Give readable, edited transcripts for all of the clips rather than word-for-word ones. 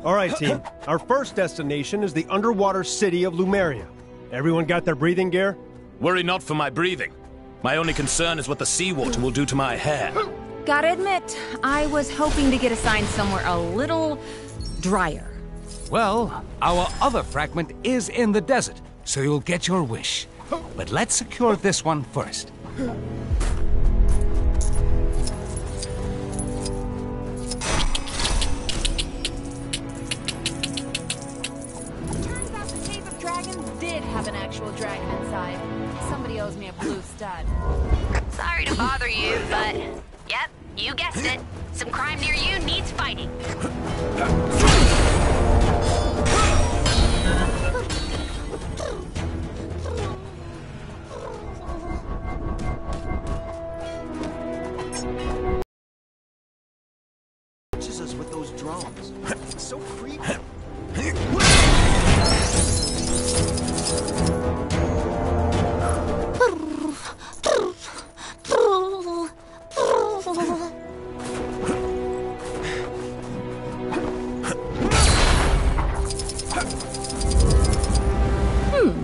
All right, team. Our first destination is the underwater city of Lumeria. Everyone got their breathing gear? Worry not for my breathing. My only concern is what the seawater will do to my hair. Gotta admit, I was hoping to get assigned somewhere a little drier. Well, our other fragment is in the desert, so you'll get your wish. But let's secure this one first. Turns out the Cave of Dragons did have an actual dragon inside. Somebody owes me a blue stud. Sorry to bother you, but... Yep, you guessed it. Some crime near you needs fighting. Us with those drones. It's so creepy.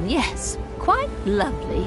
Yes, quite lovely.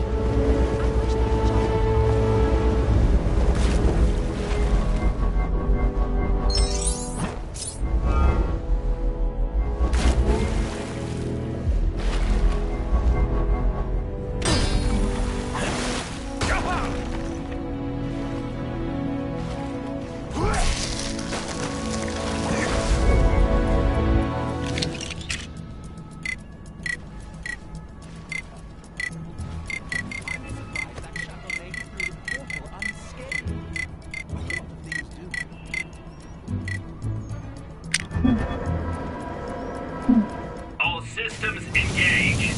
All systems engage.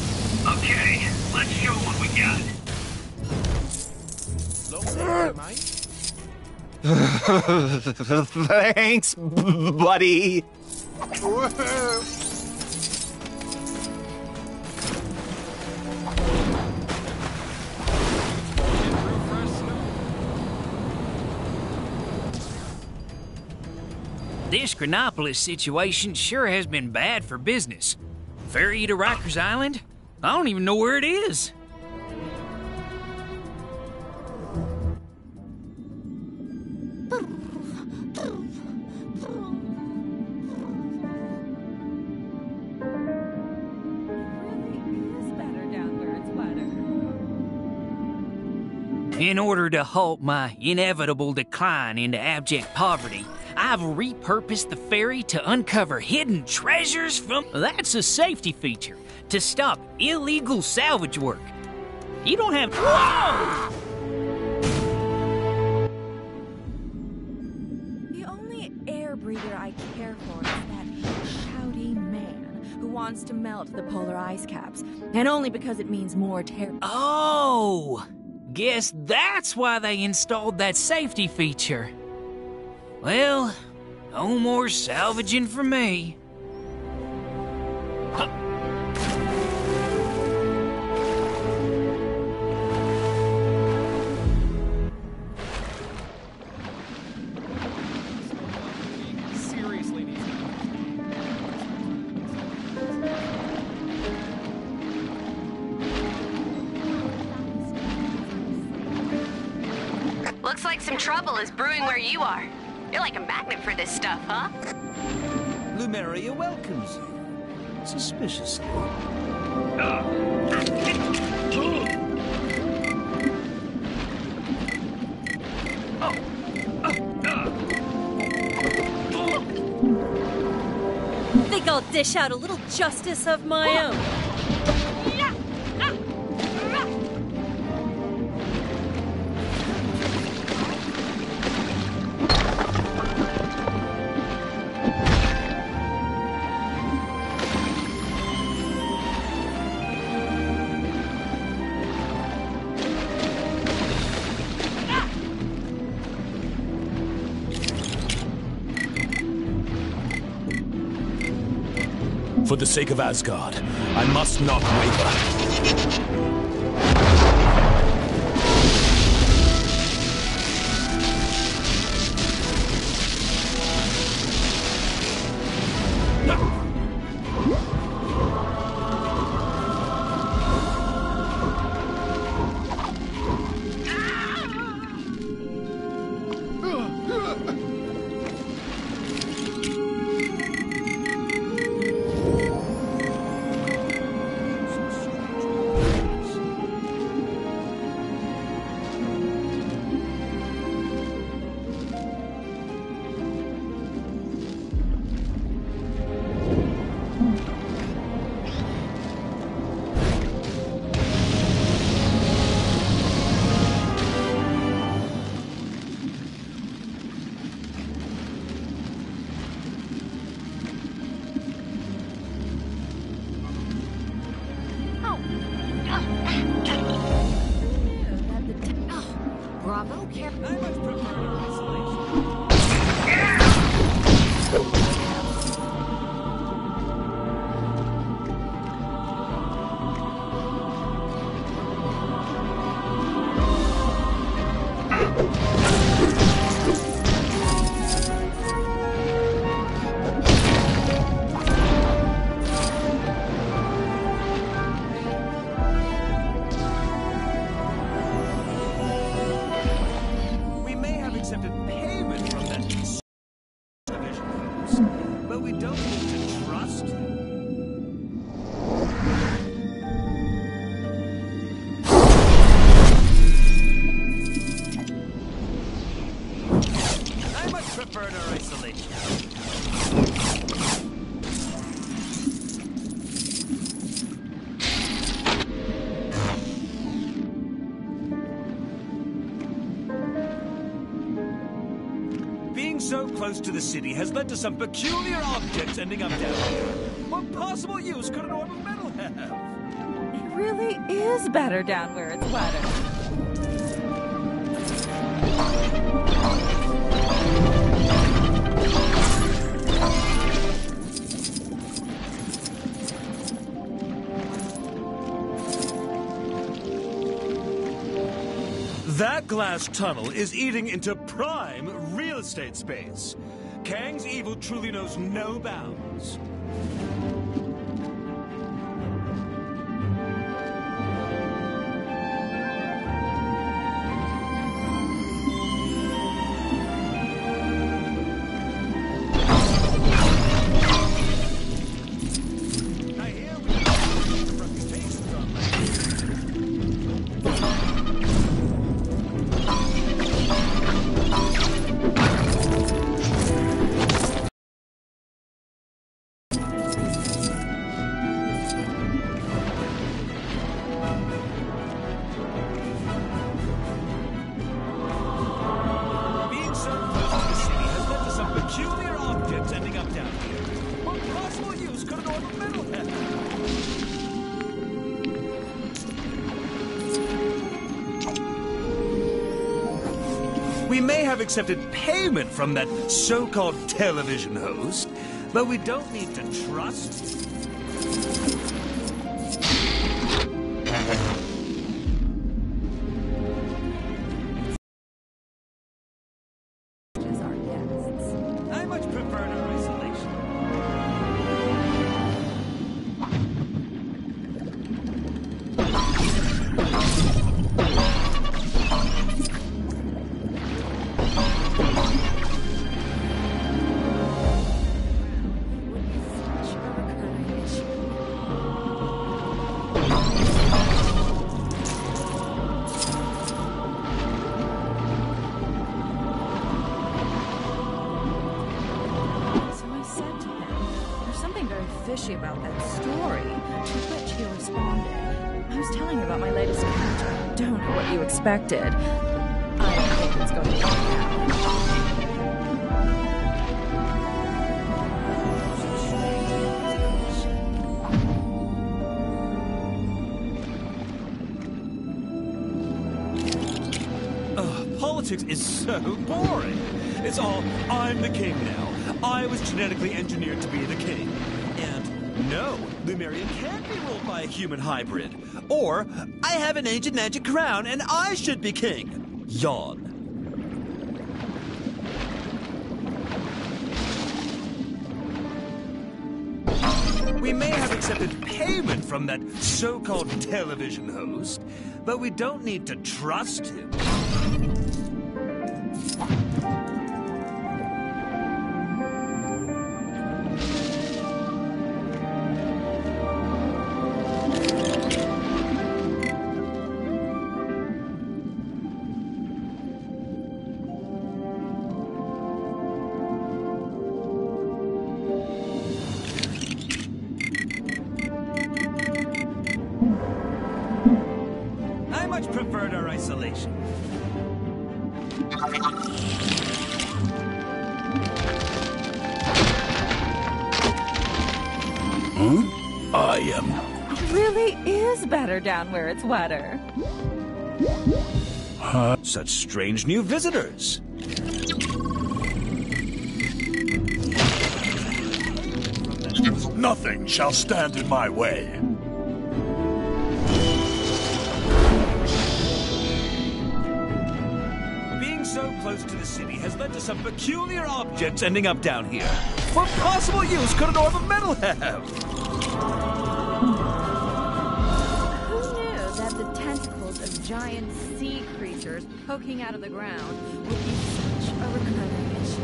Okay, let's show what we got. Thanks, buddy. This Chronopolis situation sure has been bad for business. Ferry to Rikers Island? I don't even know where it is. In order to halt my inevitable decline into abject poverty, I've repurposed the ferry to uncover hidden treasures from... That's a safety feature, to stop illegal salvage work. You don't have... Whoa! The only air breather I care for is that shouty man who wants to melt the polar ice caps, and only because it means more terror. Oh! Guess that's why they installed that safety feature. Well, no more salvaging for me. Looks like some trouble is brewing where you are. You're like a magnet for this stuff, huh? Lumeria welcomes you. Suspiciously. Think I'll dish out a little justice of my own. For the sake of Asgard, I must not waver. Bravo, care. I much prefer isolation. We may have accepted payment from that television host, but we don't need to trust him. I much prefer our isolation. Being so close to the city has led to some peculiar objects ending up down here. What possible use could an orb of metal have? It really is better down where it's wetter. That glass tunnel is eating into prime real estate space. Kang's evil truly knows no bounds. I hear we have some reputations on that. Being so close to the city has led to some peculiar objects ending up down here. What possible use could an orb of metal have? We may have accepted payment from that so-called television host, but we don't need to trust him. As our guests. I much prefer our isolation. Such a recurring issue. So I said to him, there's something very fishy about that story, to which he responded, I was telling you about my latest character. Don't know what you expected. I think it's going to work out. Politics is so boring. It's all, I'm the king now. I was genetically engineered to be the king. And no, Lumeria can't be ruled by a human hybrid. Or, I have an ancient magic crown and I should be king. Yawn. We may have accepted payment from that so-called television host, but we don't need to trust him. I much preferred our isolation. I am. It really is better down where it's wetter. Such strange new visitors. Nothing shall stand in my way. Being so close to the city has led to some peculiar objects ending up down here. What possible use could an orb of metal have? Who knew that the tentacles of giant sea creatures poking out of the ground would be such a recurring issue?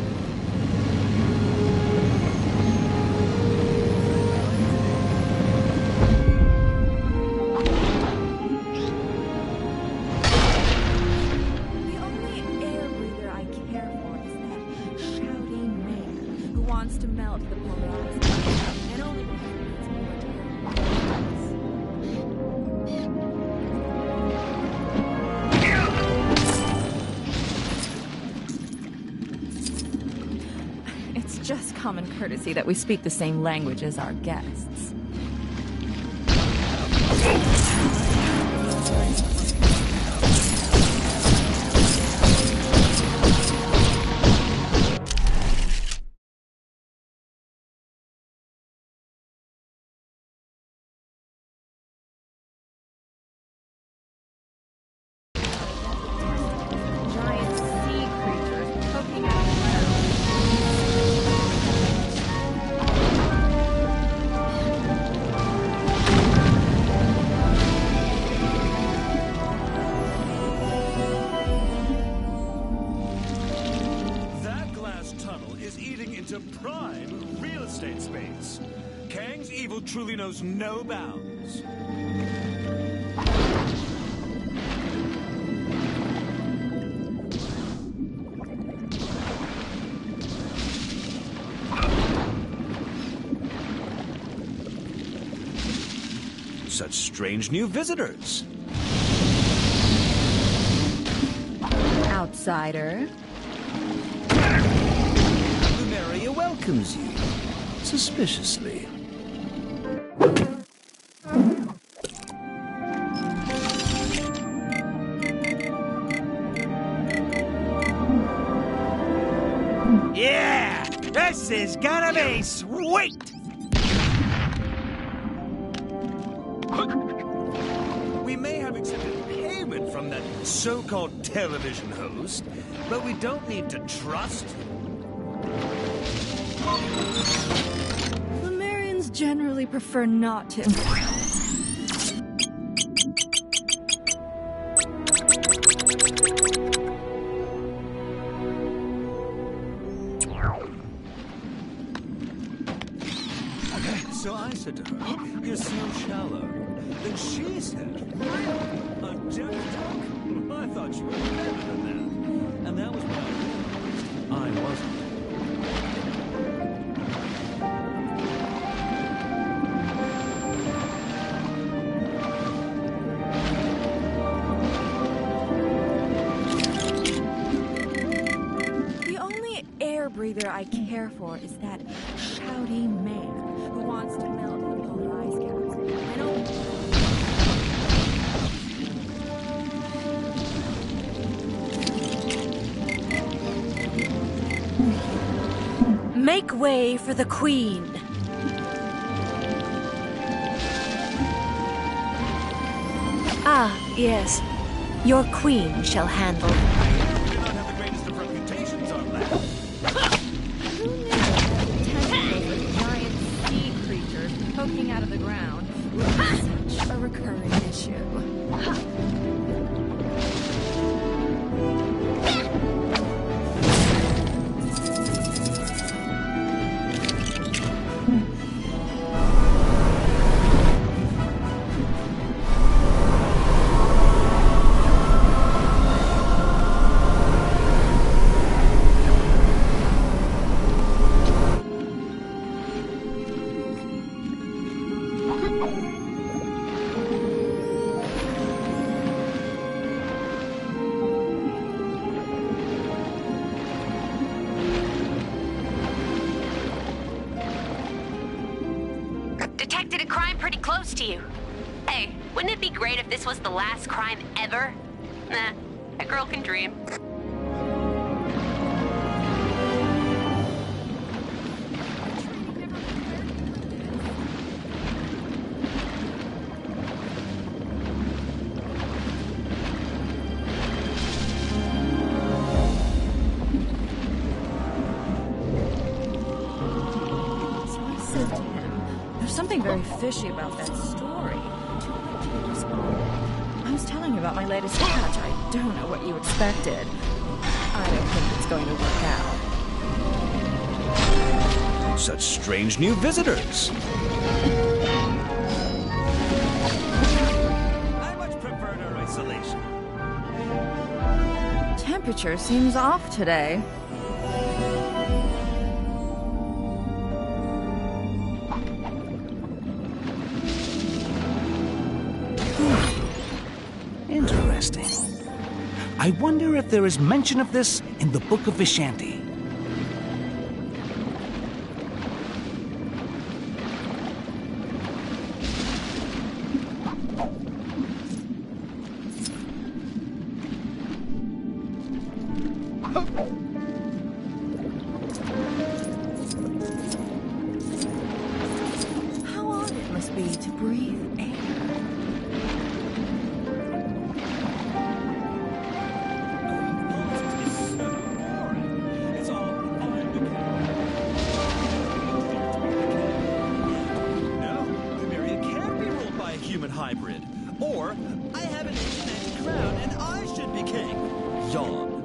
The only air breather I care for is that shouting man who wants to melt the polar ice cap, and only because it needs more It's just common courtesy that we speak the same language as our guests. Giant sea creatures poking out of the ground. That glass tunnel is eating into prime real estate space. Kang's evil truly knows no bounds. Such strange new visitors. Outsider. Lumeria welcomes you. Suspiciously. Yeah! This is gonna be sweet! We may have accepted payment from that so-called television host, but we don't need to trust him. Lemurians generally prefer not to. So I said to her, "You're so shallow." Then she said, "Really? A deaf duck? I thought you were better than that." And that was when I realized I wasn't. The only air breather I care for is that shouting man who wants to melt the polar ice caps. And Make way for the Queen. Ah, yes. Your Queen shall handle. We do not have the greatest of reputations on that. who knew that the tentacles of giant sea creatures poking out of the ground would be such a recurring issue? Detected a crime pretty close to you. Hey, wouldn't it be great if this was the last crime ever? Nah, A girl can dream. Something very fishy about that story. To which he responded, I was telling you about my latest catch. I don't know what you expected. I don't think it's going to work out. Such strange new visitors. I much prefer our isolation. Temperature seems off today. Interesting. I wonder if there is mention of this in the Book of Vishanti. How odd it must be to breathe air. Hybrid. Or, I have an ancient crown and I should be king. Yawn.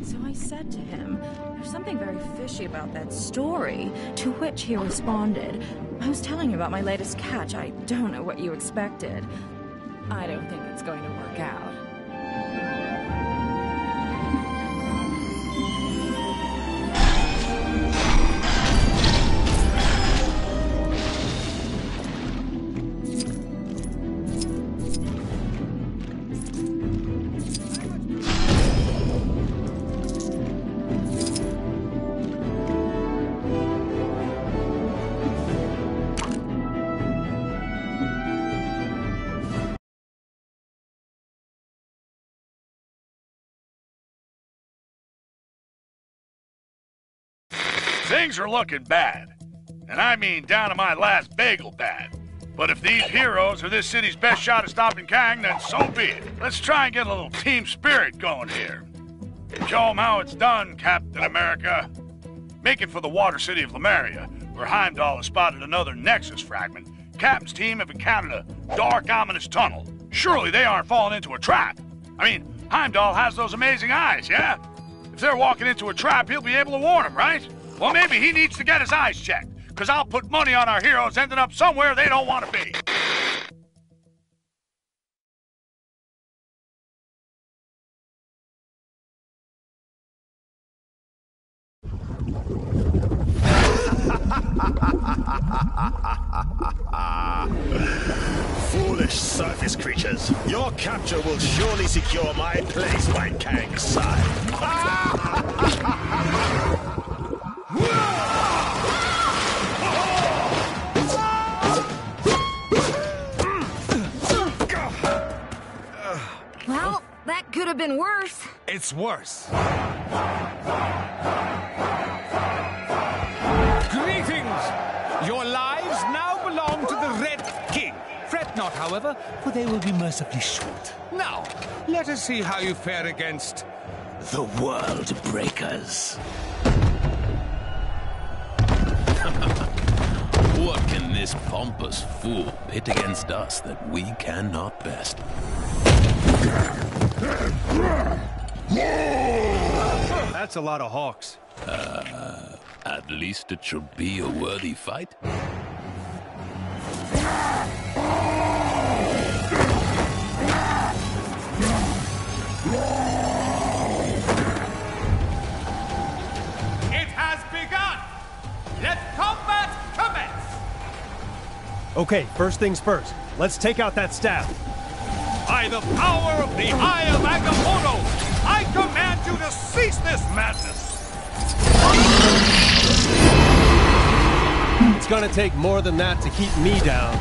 So I said to him, there's something very fishy about that story. To which he responded, I was telling you about my latest catch. I don't know what you expected. I don't think it's going to work out. Things are looking bad. And I mean down to my last bagel bad. But if these heroes are this city's best shot at stopping Kang, then so be it. Let's try and get a little team spirit going here. Show 'em how it's done, Captain America. Make it for the water city of Lemuria, where Heimdall has spotted another Nexus fragment. Captain's team have encountered a dark, ominous tunnel. Surely they aren't falling into a trap. I mean, Heimdall has those amazing eyes, yeah? If they're walking into a trap, he'll be able to warn them, right? Well, maybe he needs to get his eyes checked, because I'll put money on our heroes ending up somewhere they don't want to be. Foolish surface creatures. Your capture will surely secure my place by Kang's side. Well, that could have been worse. It's worse. Greetings! Your lives now belong to the Red King. Fret not, however, for they will be mercifully short. Now, let us see how you fare against the World Breakers. What can this pompous fool pit against us that we cannot best? That's a lot of hawks. At least it should be a worthy fight. It has begun! Let combat commence! Okay, first things first. Let's take out that staff. By the power of the Eye of Agamotto, I command you to cease this madness! It's gonna take more than that to keep me down.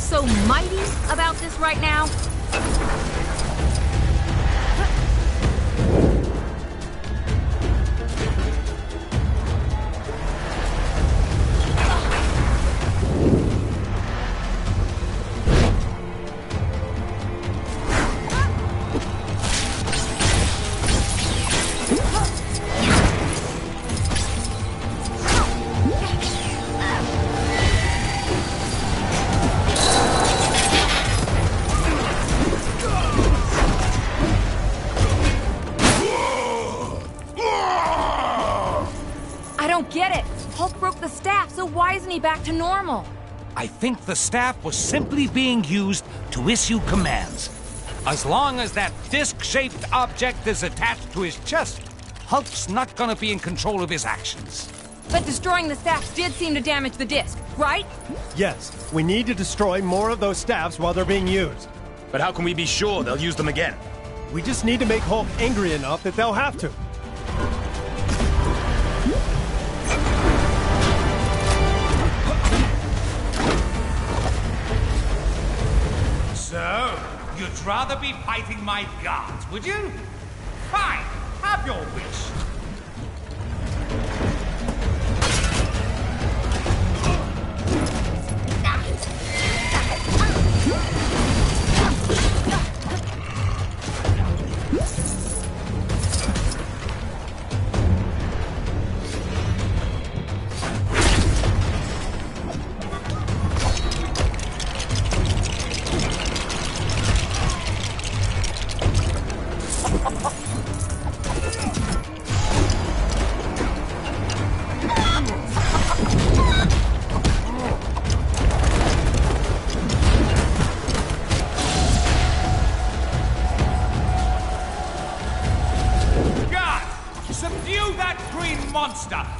so mighty about this right now? Back to normal. I think the staff was simply being used to issue commands. As long as that disc-shaped object is attached to his chest, Hulk's not gonna be in control of his actions. But destroying the staffs did seem to damage the disc, right? Yes, we need to destroy more of those staffs while they're being used. But how can we be sure they'll use them again? We just need to make Hulk angry enough that they'll have to. So, you'd rather be fighting my guards, would you? Fine, have your wish.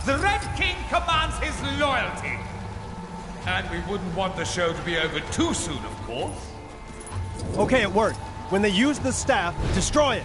The Red King commands his loyalty. And we wouldn't want the show to be over too soon, of course. Okay, it worked. When they use the staff, destroy it.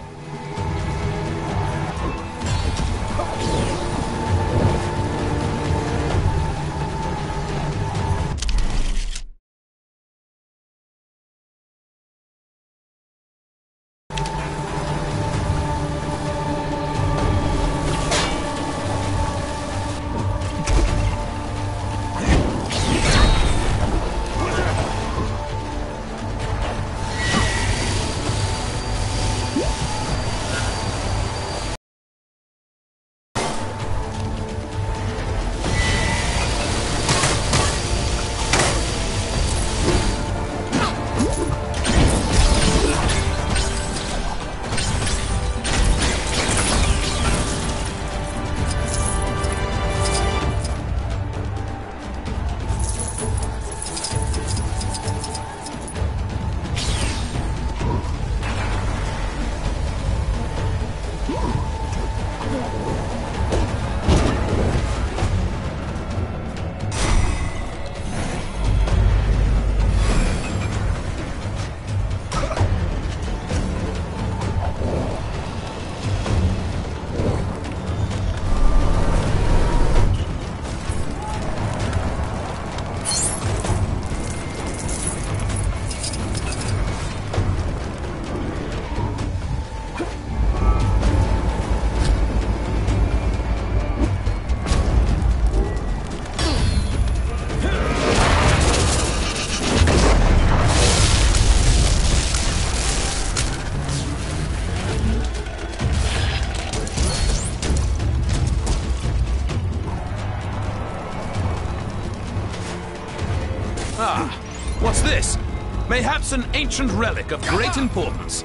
What's this? Mayhaps an ancient relic of great importance.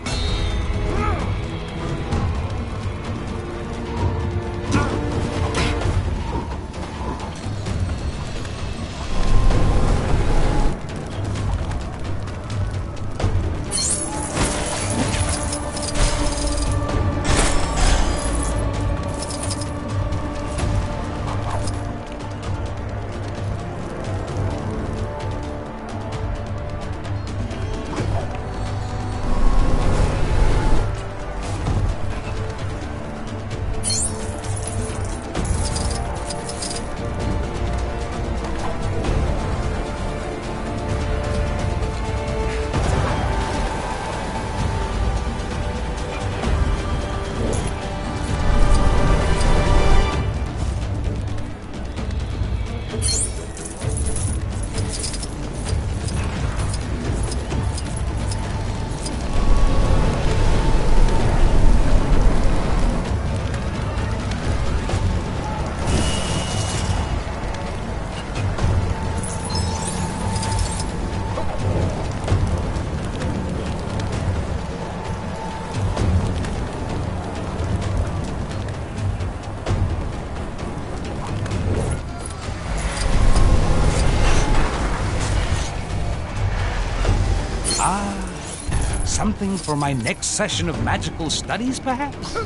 something for my next session of magical studies, perhaps?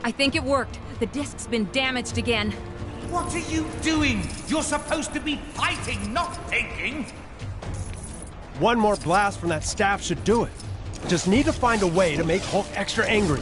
I think it worked. The disc's been damaged again. What are you doing? You're supposed to be fighting, not thinking. One more blast from that staff should do it. Just need to find a way to make Hulk extra angry.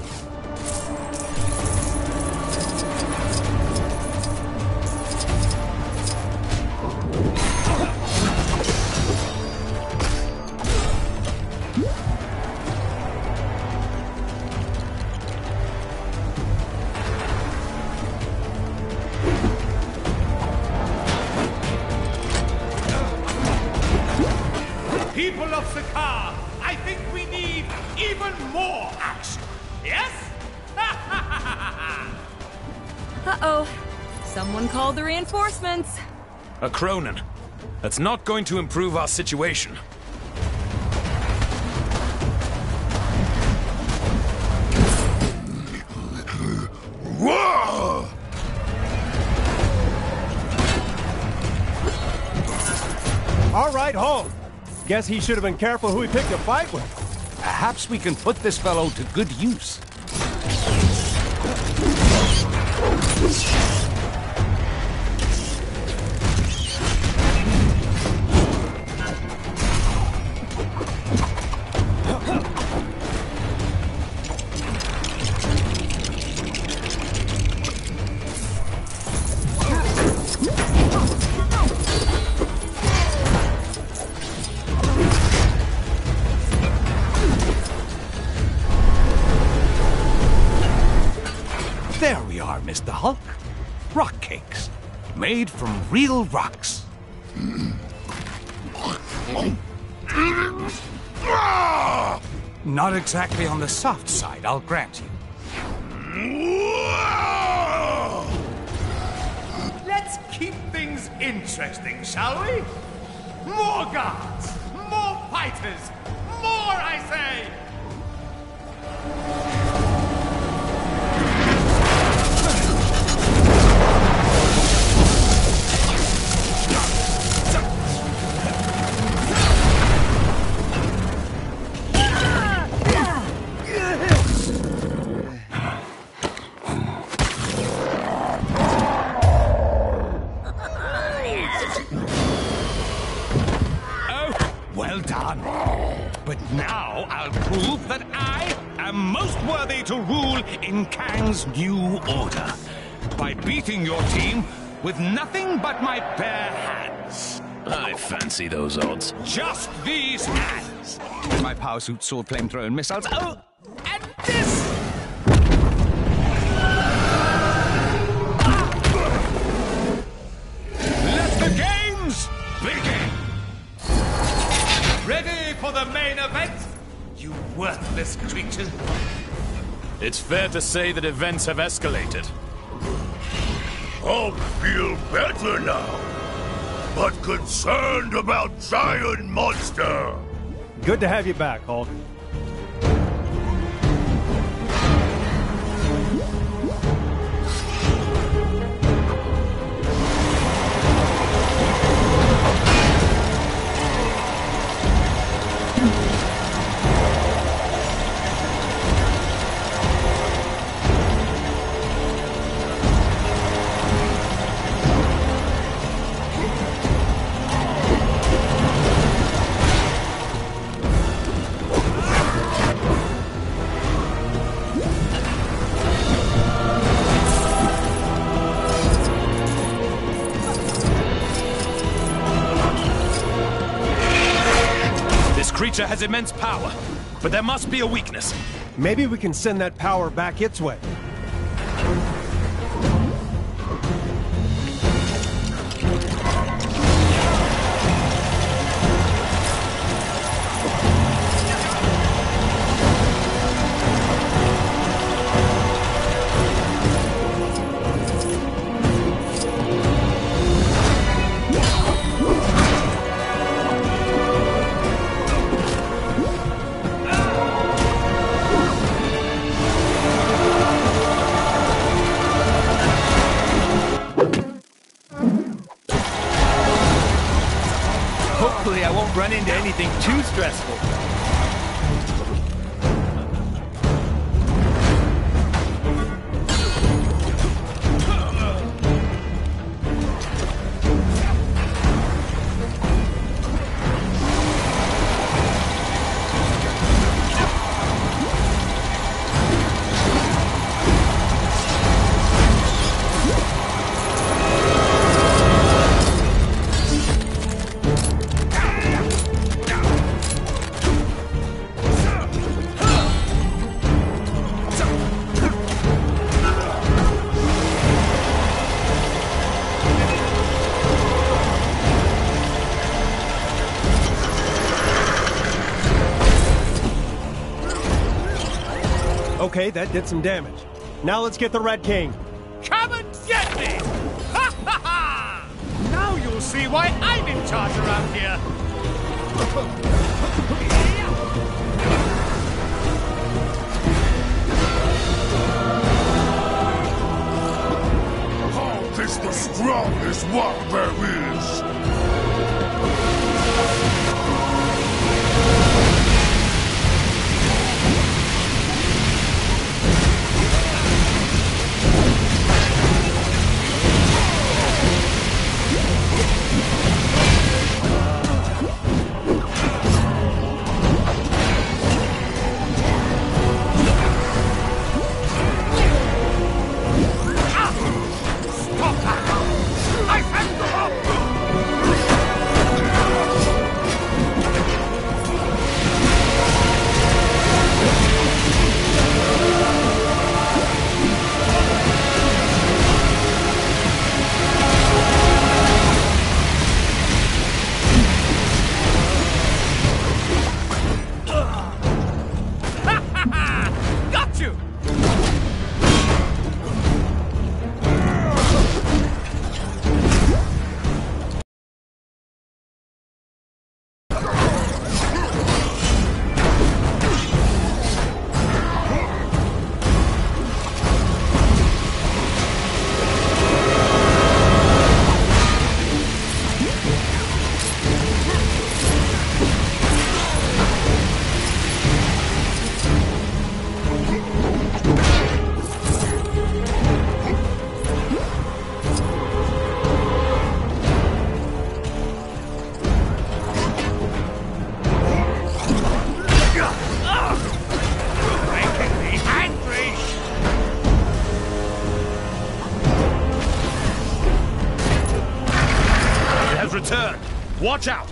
People of Sakaar, I think we need even more action. Yes? Uh-oh. Someone called the reinforcements. A Cronin. That's not going to improve our situation. Whoa! All right, home. Guess he should have been careful who he picked a fight with. Perhaps we can put this fellow to good use. There we are, Mr. Hulk. Rock cakes. Made from real rocks. Not exactly on the soft side, I'll grant you. Let's keep things interesting, shall we? More guards! More fighters! More, I say! Well done. But now I'll prove that I am most worthy to rule in Kang's new order. By beating your team with nothing but my bare hands. I fancy those odds. Just these hands. With my power suit, sword, flamethrower, and missiles. Oh, and this! Let the games begin! Ready for the main event, you worthless creature? It's fair to say that events have escalated. Hulk feel better now, but concerned about giant monster. Good to have you back, Hulk. Creature has immense power, but there must be a weakness. Maybe we can send that power back its way. Hopefully I won't run into anything too stressful. Okay, that did some damage. Now let's get the Red King. Come and get me! Ha ha ha! Now you'll see why I'm in charge around here. How is the strongest one there is? Watch out!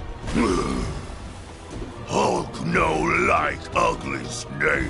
Hulk no like ugly snake.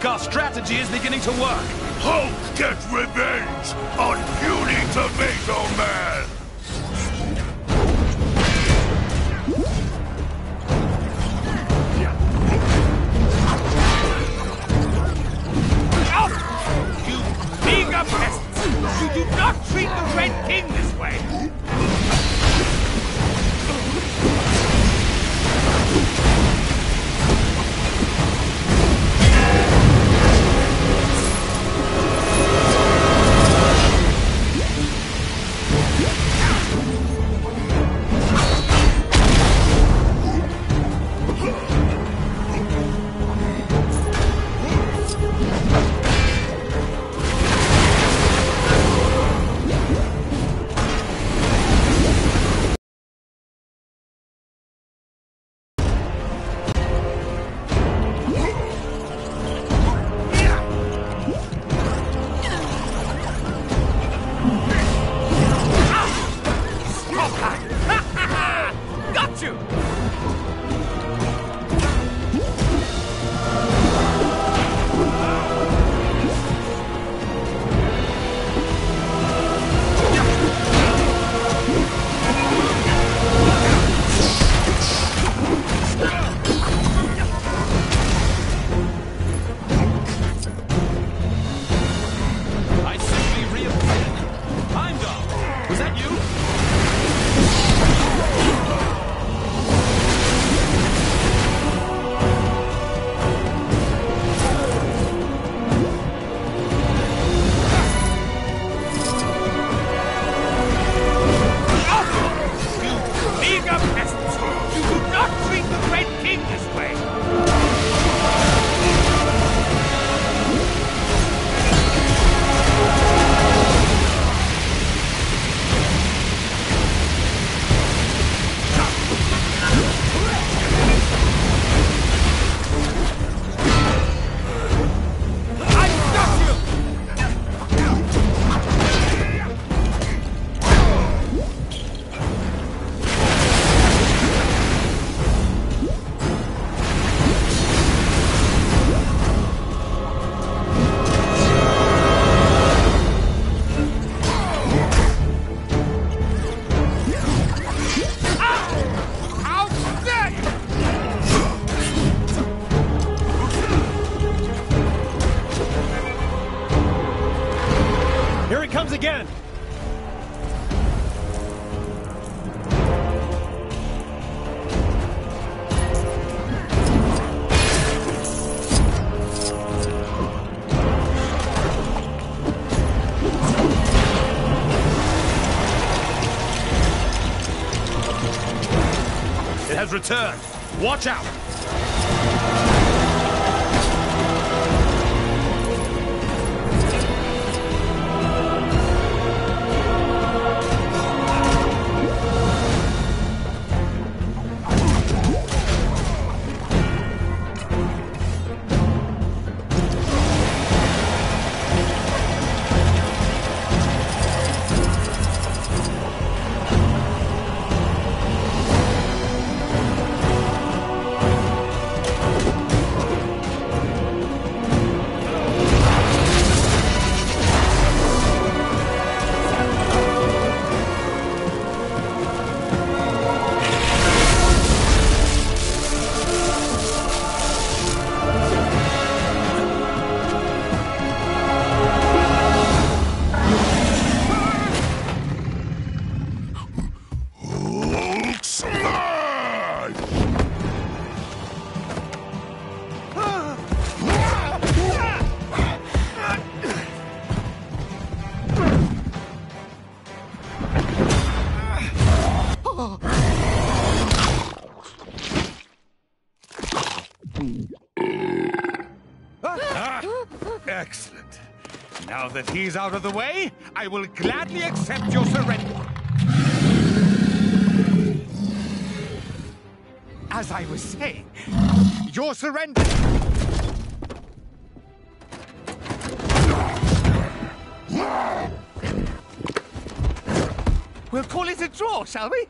Our strategy is beginning to work. Hulk gets revenge on puny Tomato Man. You meager pests! You do not treat the Red King this way! Was that you? Meager peasants! You do not treat the Red King this way! Here he comes again! It has returned. Watch out! Excellent. Now that he's out of the way, I will gladly accept your surrender. As I was saying, your surrender... We'll call it a draw, shall we?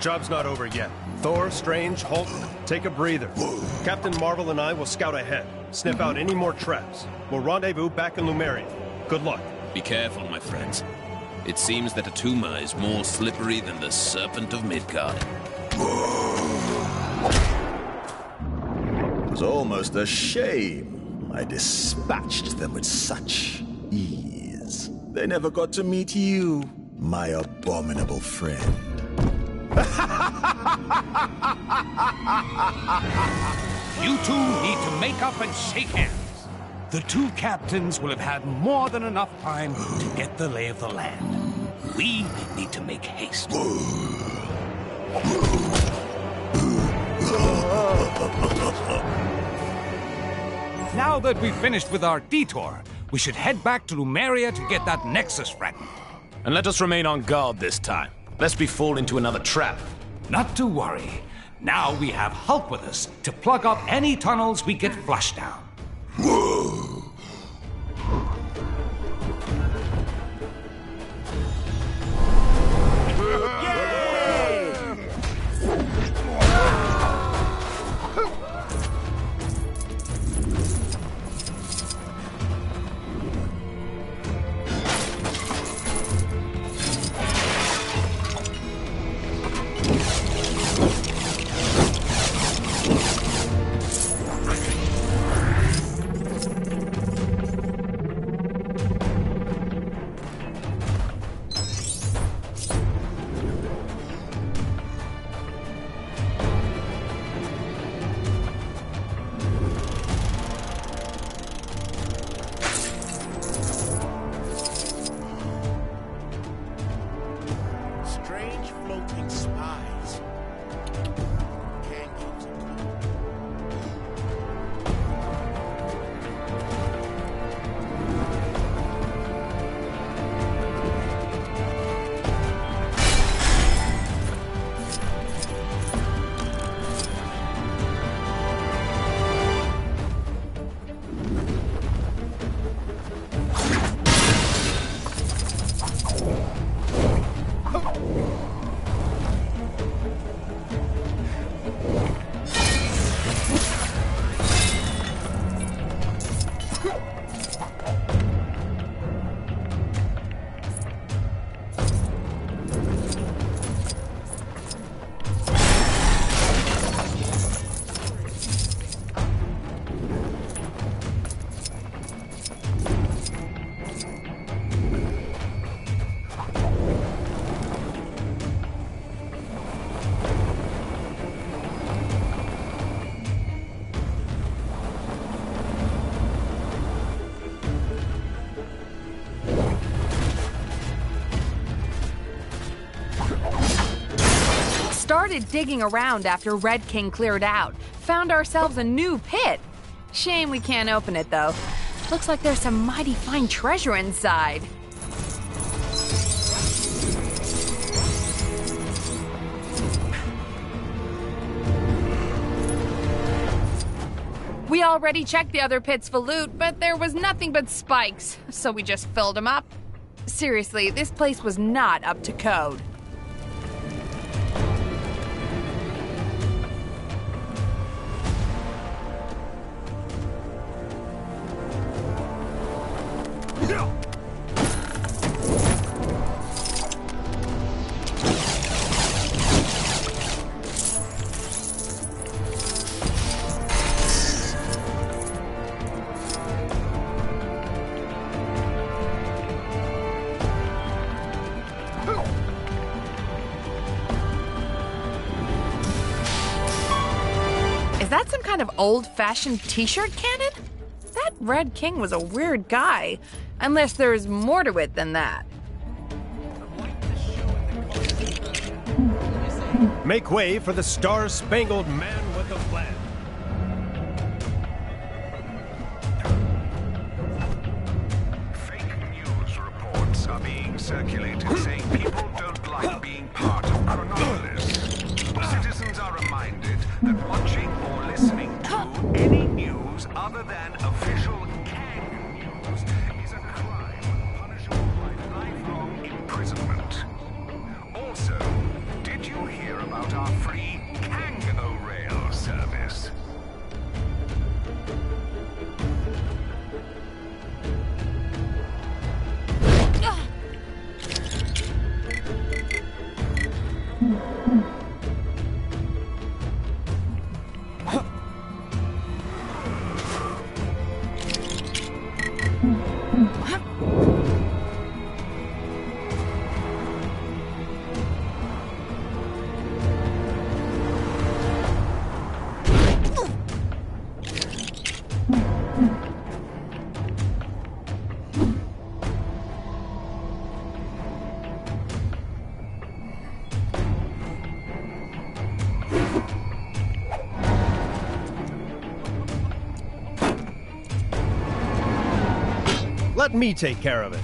Job's not over yet. Thor, Strange, Hulk, take a breather. Captain Marvel and I will scout ahead, sniff out any more traps. We'll rendezvous back in Lumeria. Good luck. Be careful, my friends. It seems that Atuma is more slippery than the Serpent of Midgard. It was almost a shame. I dispatched them with such ease. They never got to meet you, my abominable friend. You two need to make up and shake hands. the two captains will have had more than enough time to get the lay of the land. We need to make haste. Now that we've finished with our detour, we should head back to Lumeria to get that Nexus fragment. And let us remain on guard this time, lest we fall into another trap. Not to worry. Now we have Hulk with us to plug up any tunnels we get flushed down. Started digging around after Red King cleared out. Found ourselves a new pit. Shame we can't open it, though. Looks like there's some mighty fine treasure inside. We already checked the other pits for loot, but there was nothing but spikes, so we just filled them up. Seriously, this place was not up to code. Is that some kind of old-fashioned t-shirt cannon? That Red King was a weird guy, unless there's more to it than that. Make way for the Star-Spangled Man with a Plan. Fake news reports are being circulated saying people don't like being part of Chronopolis. Citizens are reminded that watching or listening to any news other than official Kang news is a crime punishable by lifelong imprisonment. Also, did you hear about our free Kang-O-Rail service? Let me take care of it.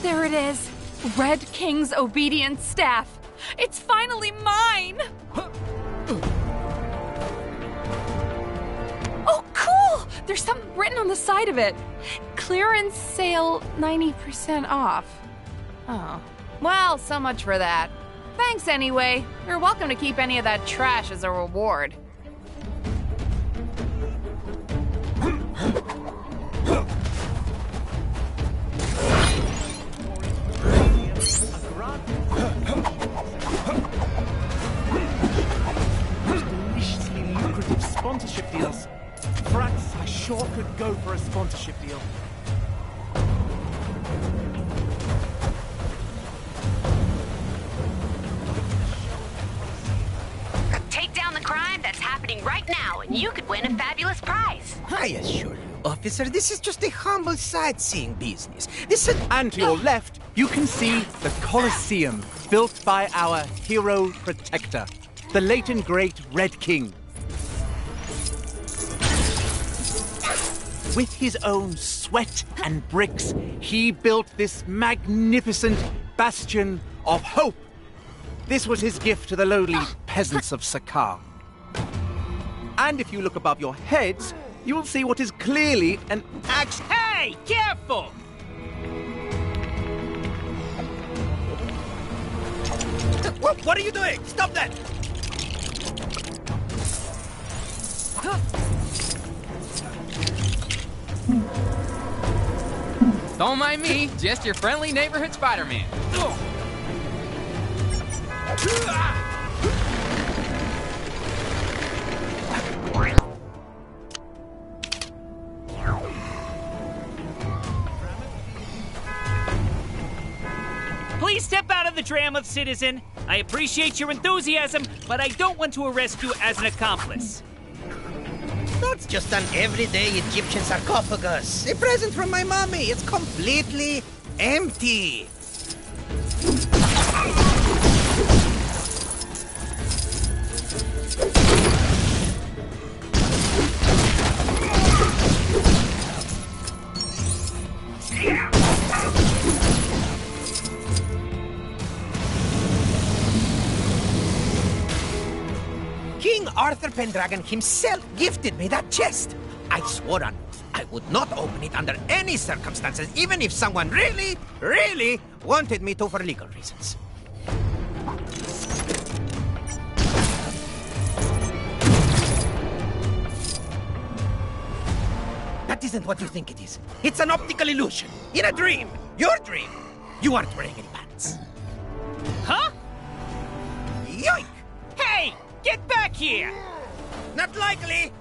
There it is. Red King's obedient staff. It's finally mine! Oh, cool! There's something written on the side of it. Clearance sale 90% off. Oh. Well, so much for that. Thanks anyway. You're welcome to keep any of that trash as a reward. Deliciously lucrative sponsorship deals. Frats, I sure could go for a sponsorship deal. Take down the crime that's happening right now, and you could win a fabulous prize. I assure you, officer, this is just a humble sightseeing business. This is... And to your left, you can see the Colosseum, built by our hero protector, the late and great Red King. With his own sweat and bricks, he built this magnificent bastion of hope. This was his gift to the lowly peasants of Sakar. And if you look above your heads, you will see what is clearly an axe. Hey, careful! What are you doing? Stop that! Don't mind me, just your friendly neighborhood Spider-Man. Please step out of the tram of citizen. I appreciate your enthusiasm, but I don't want to arrest you as an accomplice. That's just an everyday Egyptian sarcophagus. A present from my mommy. It's completely empty. King Arthur Pendragon himself gifted me that chest. I swore on oath I would not open it under any circumstances, even if someone really, really wanted me to for legal reasons. That isn't what you think it is. It's an optical illusion. In a dream. Your dream. You aren't wearing any pants. Huh? Yoink! Hey! Get back here! Not likely!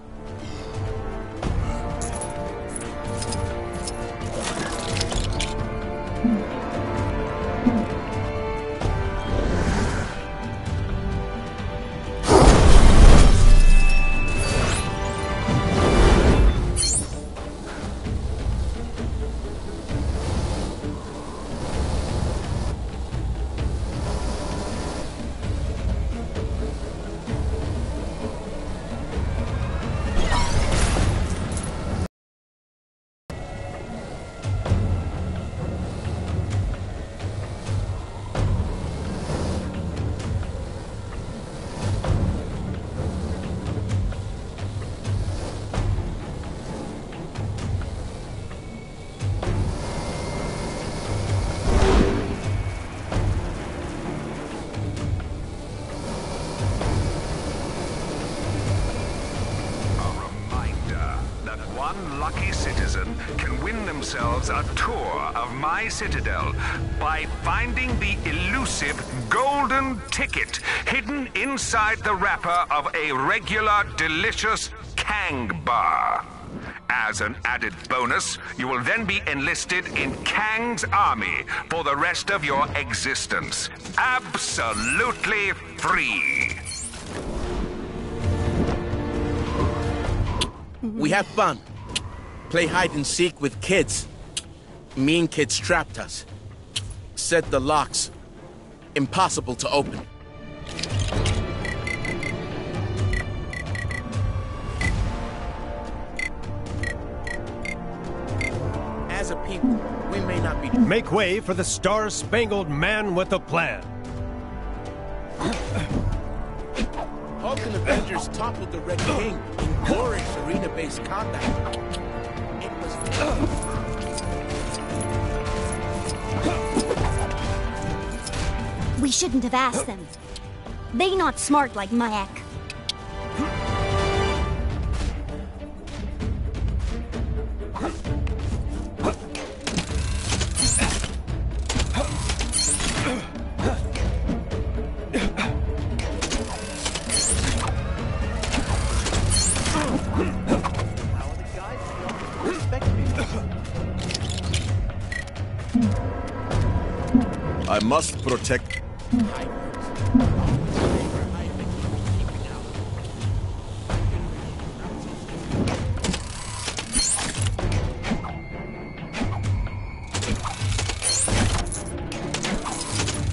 one lucky citizen can win themselves a tour of my citadel by finding the elusive golden ticket hidden inside the wrapper of a regular, delicious Kang bar. As an added bonus, you will then be enlisted in Kang's army for the rest of your existence. Absolutely free. We have fun. Play hide and seek with kids. Mean kids trapped us. Said the locks impossible to open. As a people, we may not be... Make way for the Star-Spangled Man with a Plan. Hulk and Avengers toppled the Red King in glorious arena-based combat. It was... We shouldn't have asked them. They not smart like Mayak. I must protect...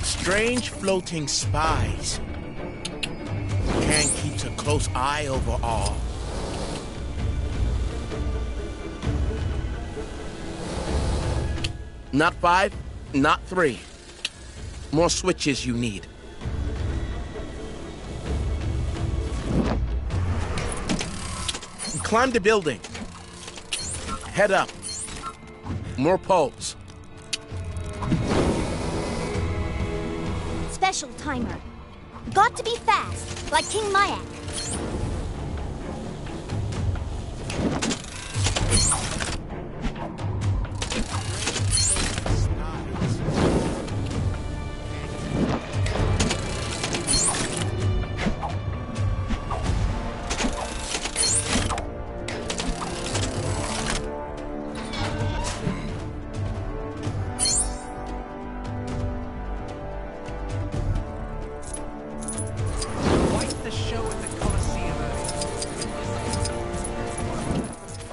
Strange floating spies. Kang keeps a close eye over all. Not 5, not 3. More switches you need. Climb the building. Head up. More poles. Special timer. Got to be fast, like King Mayak.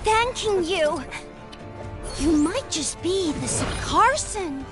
Thanking you. You might just be the Carson.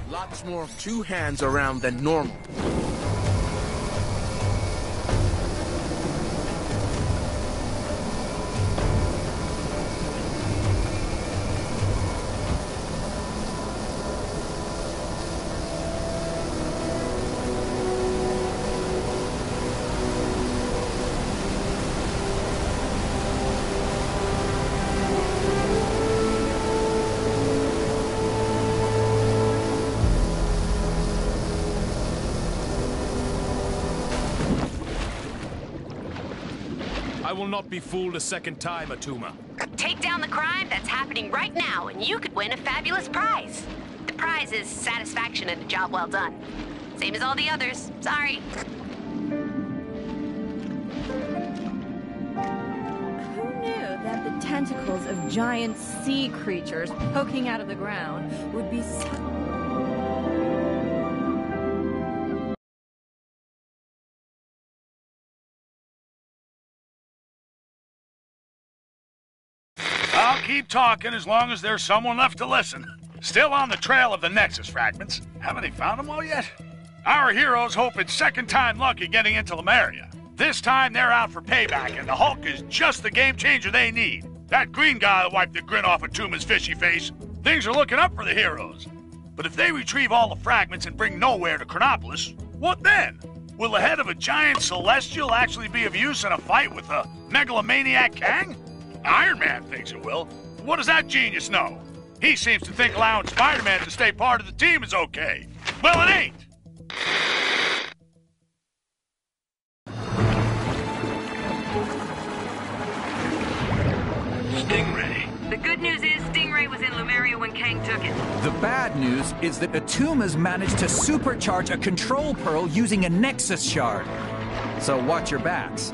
Lots more two hands around than normal. I will not be fooled a second time, Atuma. Take down the crime that's happening right now, and you could win a fabulous prize. The prize is satisfaction and a job well done. Same as all the others. Sorry. Who knew that the tentacles of giant sea creatures poking out of the ground would be so... I'll keep talking as long as there's someone left to listen. Still on the trail of the Nexus fragments. Haven't they found them all yet? Our heroes hope it's second time lucky getting into Lemuria. This time they're out for payback, and the Hulk is just the game changer they need. That green guy will wipe the grin off of Tuma's fishy face. Things are looking up for the heroes. But if they retrieve all the fragments and bring Nowhere to Chronopolis, what then? Will the head of a giant celestial actually be of use in a fight with a megalomaniac Kang? Iron Man thinks it will. What does that genius know? He seems to think allowing Spider-Man to stay part of the team is okay. Well, it ain't. Stingray. The good news is Stingray was in Lumeria when Kang took it. The bad news is that Atuma's managed to supercharge a control pearl using a Nexus shard. So watch your backs.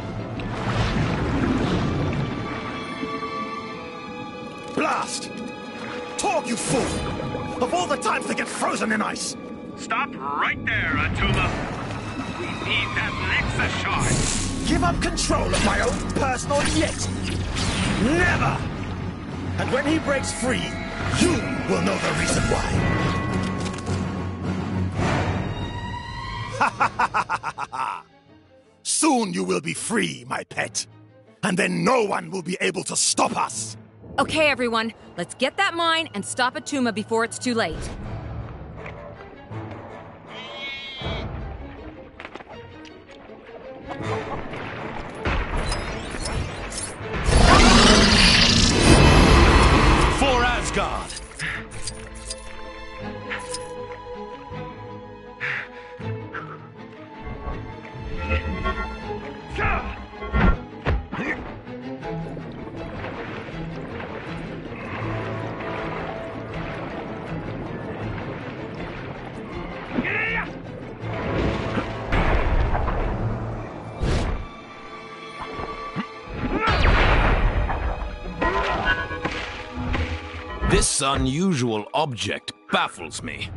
Blast! Talk, you fool! Of all the times to get frozen in ice! Stop right there, Atuma. We need that Nexus shard. Give up control of my own personal yet! Never! And when he breaks free, you will know the reason why. Ha ha ha ha ha ha! Soon you will be free, my pet. And then no one will be able to stop us! Okay, everyone, let's get that mine and stop Atuma before it's too late. For Asgard! This unusual object baffles me.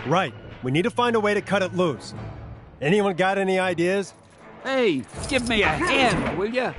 Right. We need to find a way to cut it loose. Anyone got any ideas? Hey, give me a hand, will ya?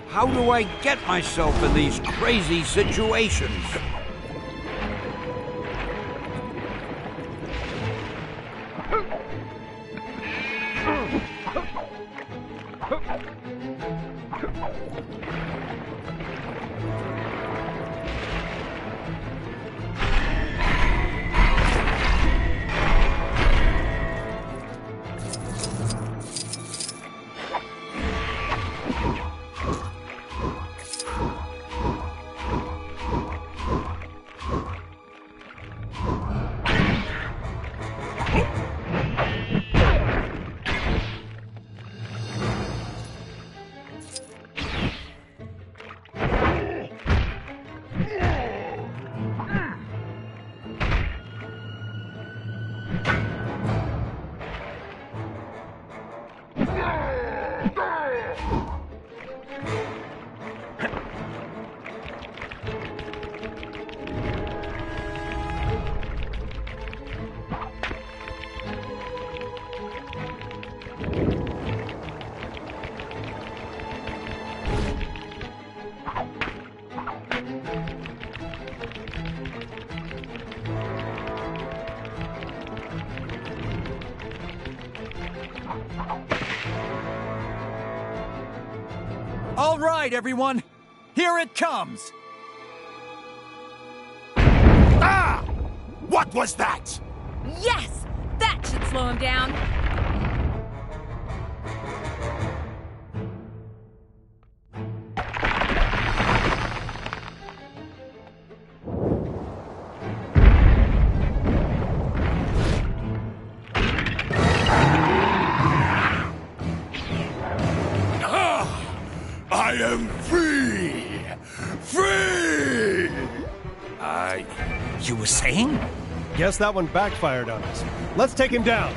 How do I get myself in these crazy situations? All right, everyone. Here it comes. Ah! What was that? Yes! That should slow him down. I am free! Free! You were saying? Guess that one backfired on us. Let's take him down.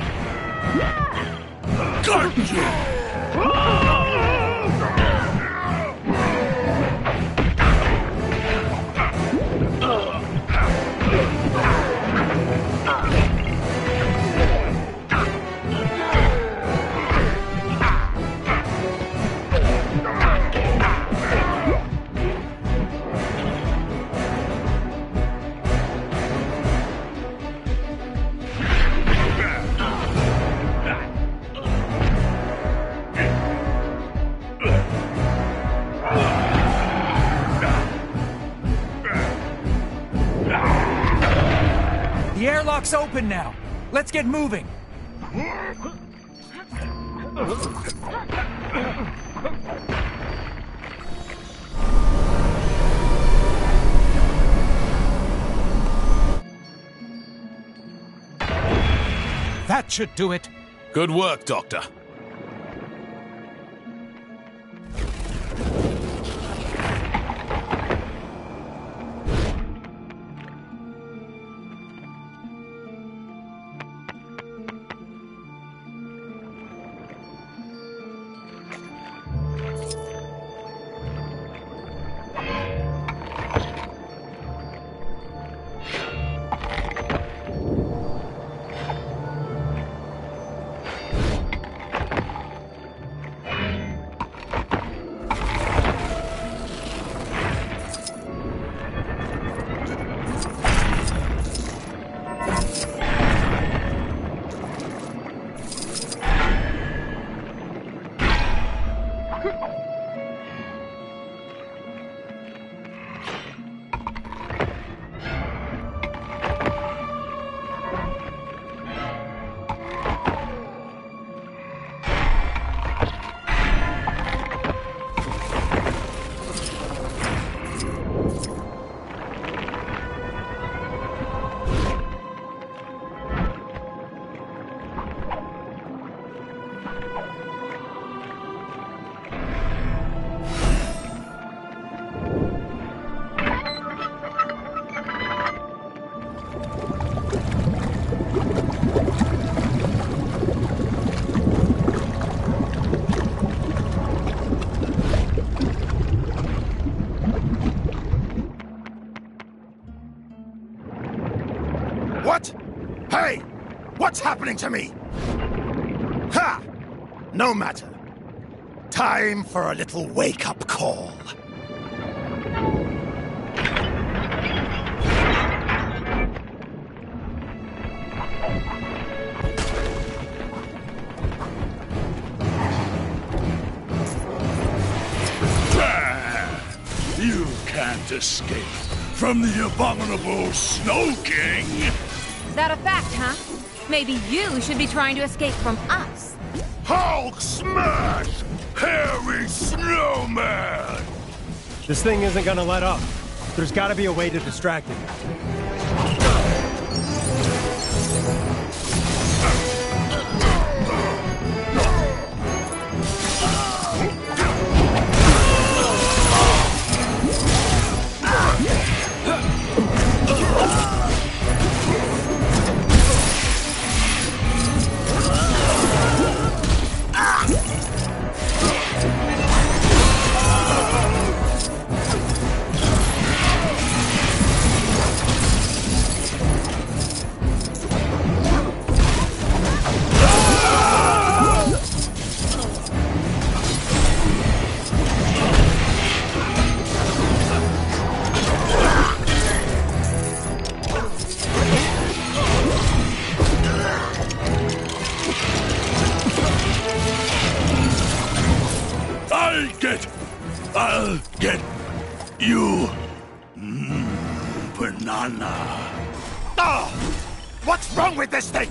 The airlock's open now. Let's get moving. That should do it. Good work, Doctor. What? Hey! What's happening to me? Ha! No matter. Time for a little wake-up call. can't escape from the abominable Snow King. Is that a fact, huh? Maybe you should be trying to escape from us. Hulk smash! Hairy snowman! This thing isn't gonna let up. There's gotta be a way to distract it. I'll get you, banana. Ah! What's wrong with this thing?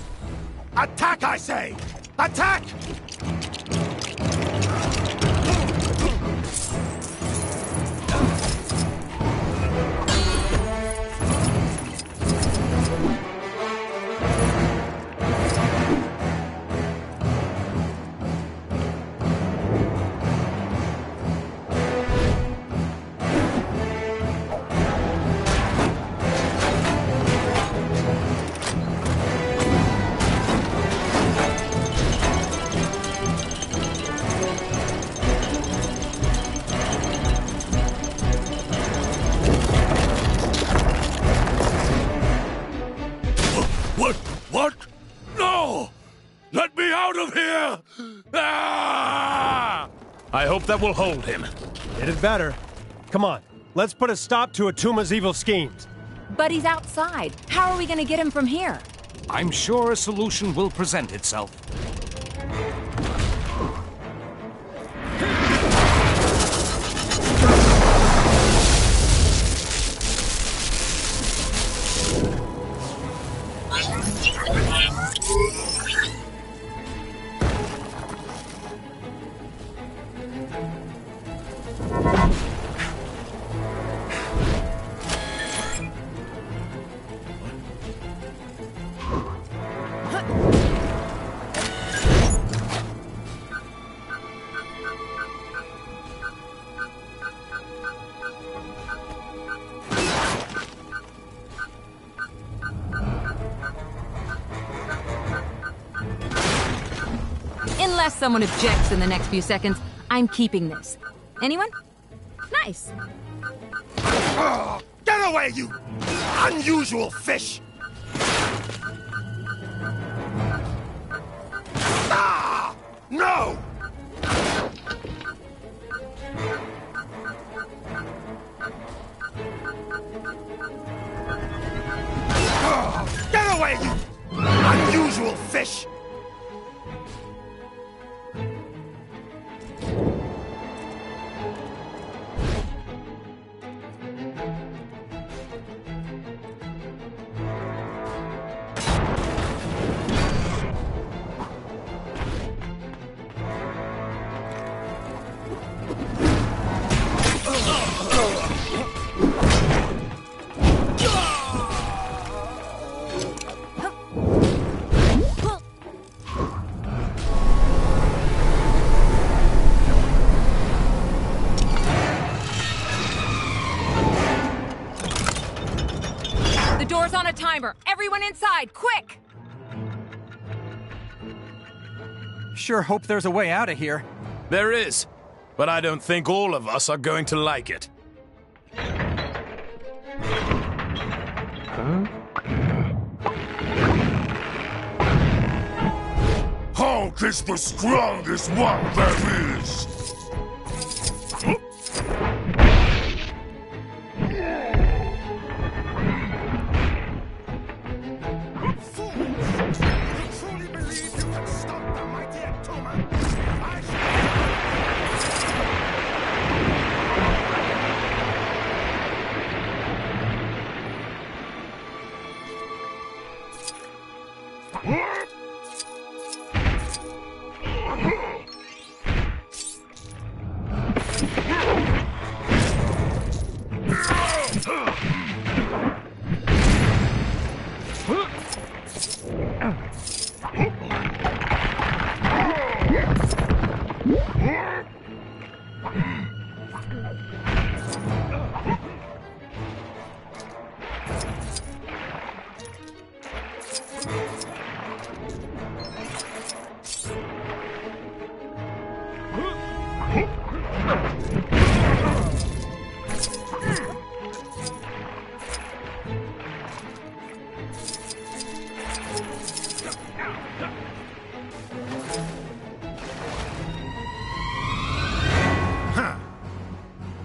Attack, I say! Attack! What? No! Let me out of here! Ah! I hope that will hold him. It had better. Come on, let's put a stop to Atuma's evil schemes. But he's outside. How are we gonna get him from here? I'm sure a solution will present itself. Unless someone objects in the next few seconds, I'm keeping this. Anyone? Nice. Get away, you unusual fish! Ah! No! Get away, you unusual fish! The door's on a timer. Everyone inside, quick! Sure hope there's a way out of here. There is, but I don't think all of us are going to like it. Hulk is the strongest one there is!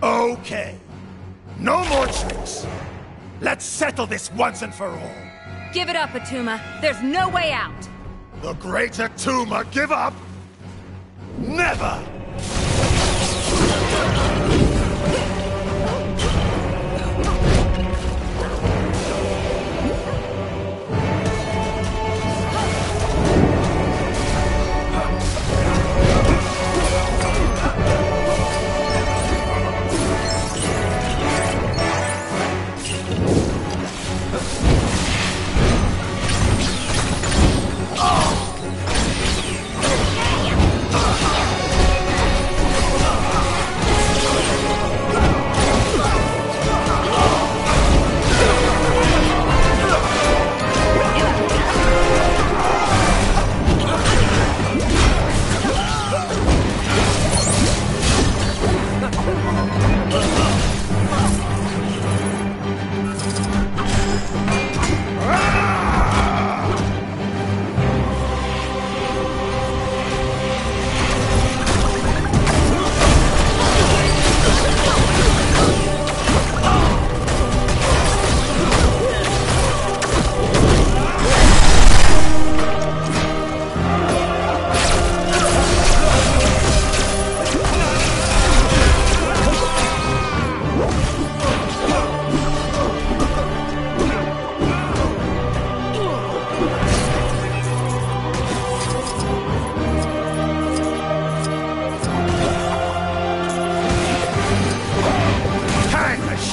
Okay. No more tricks. Let's settle this once and for all. Give it up, Atuma. There's no way out. The great Atuma give up? Never!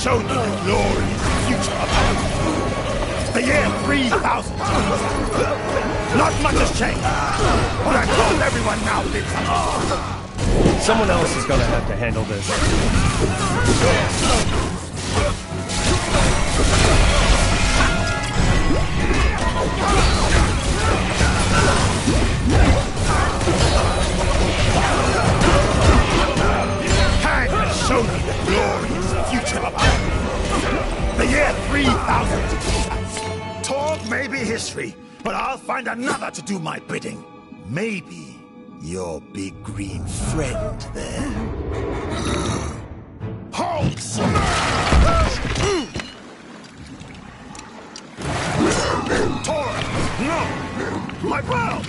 Show me the glorious future of the year 3000. Not much has changed, but I'm told everyone now lives on. Someone else is gonna have to handle this. Time has shown me the glorious future of the year 3000. Talk may be history, but I'll find another to do my bidding. Maybe your big green friend there. Halt! Tora! No! My pal!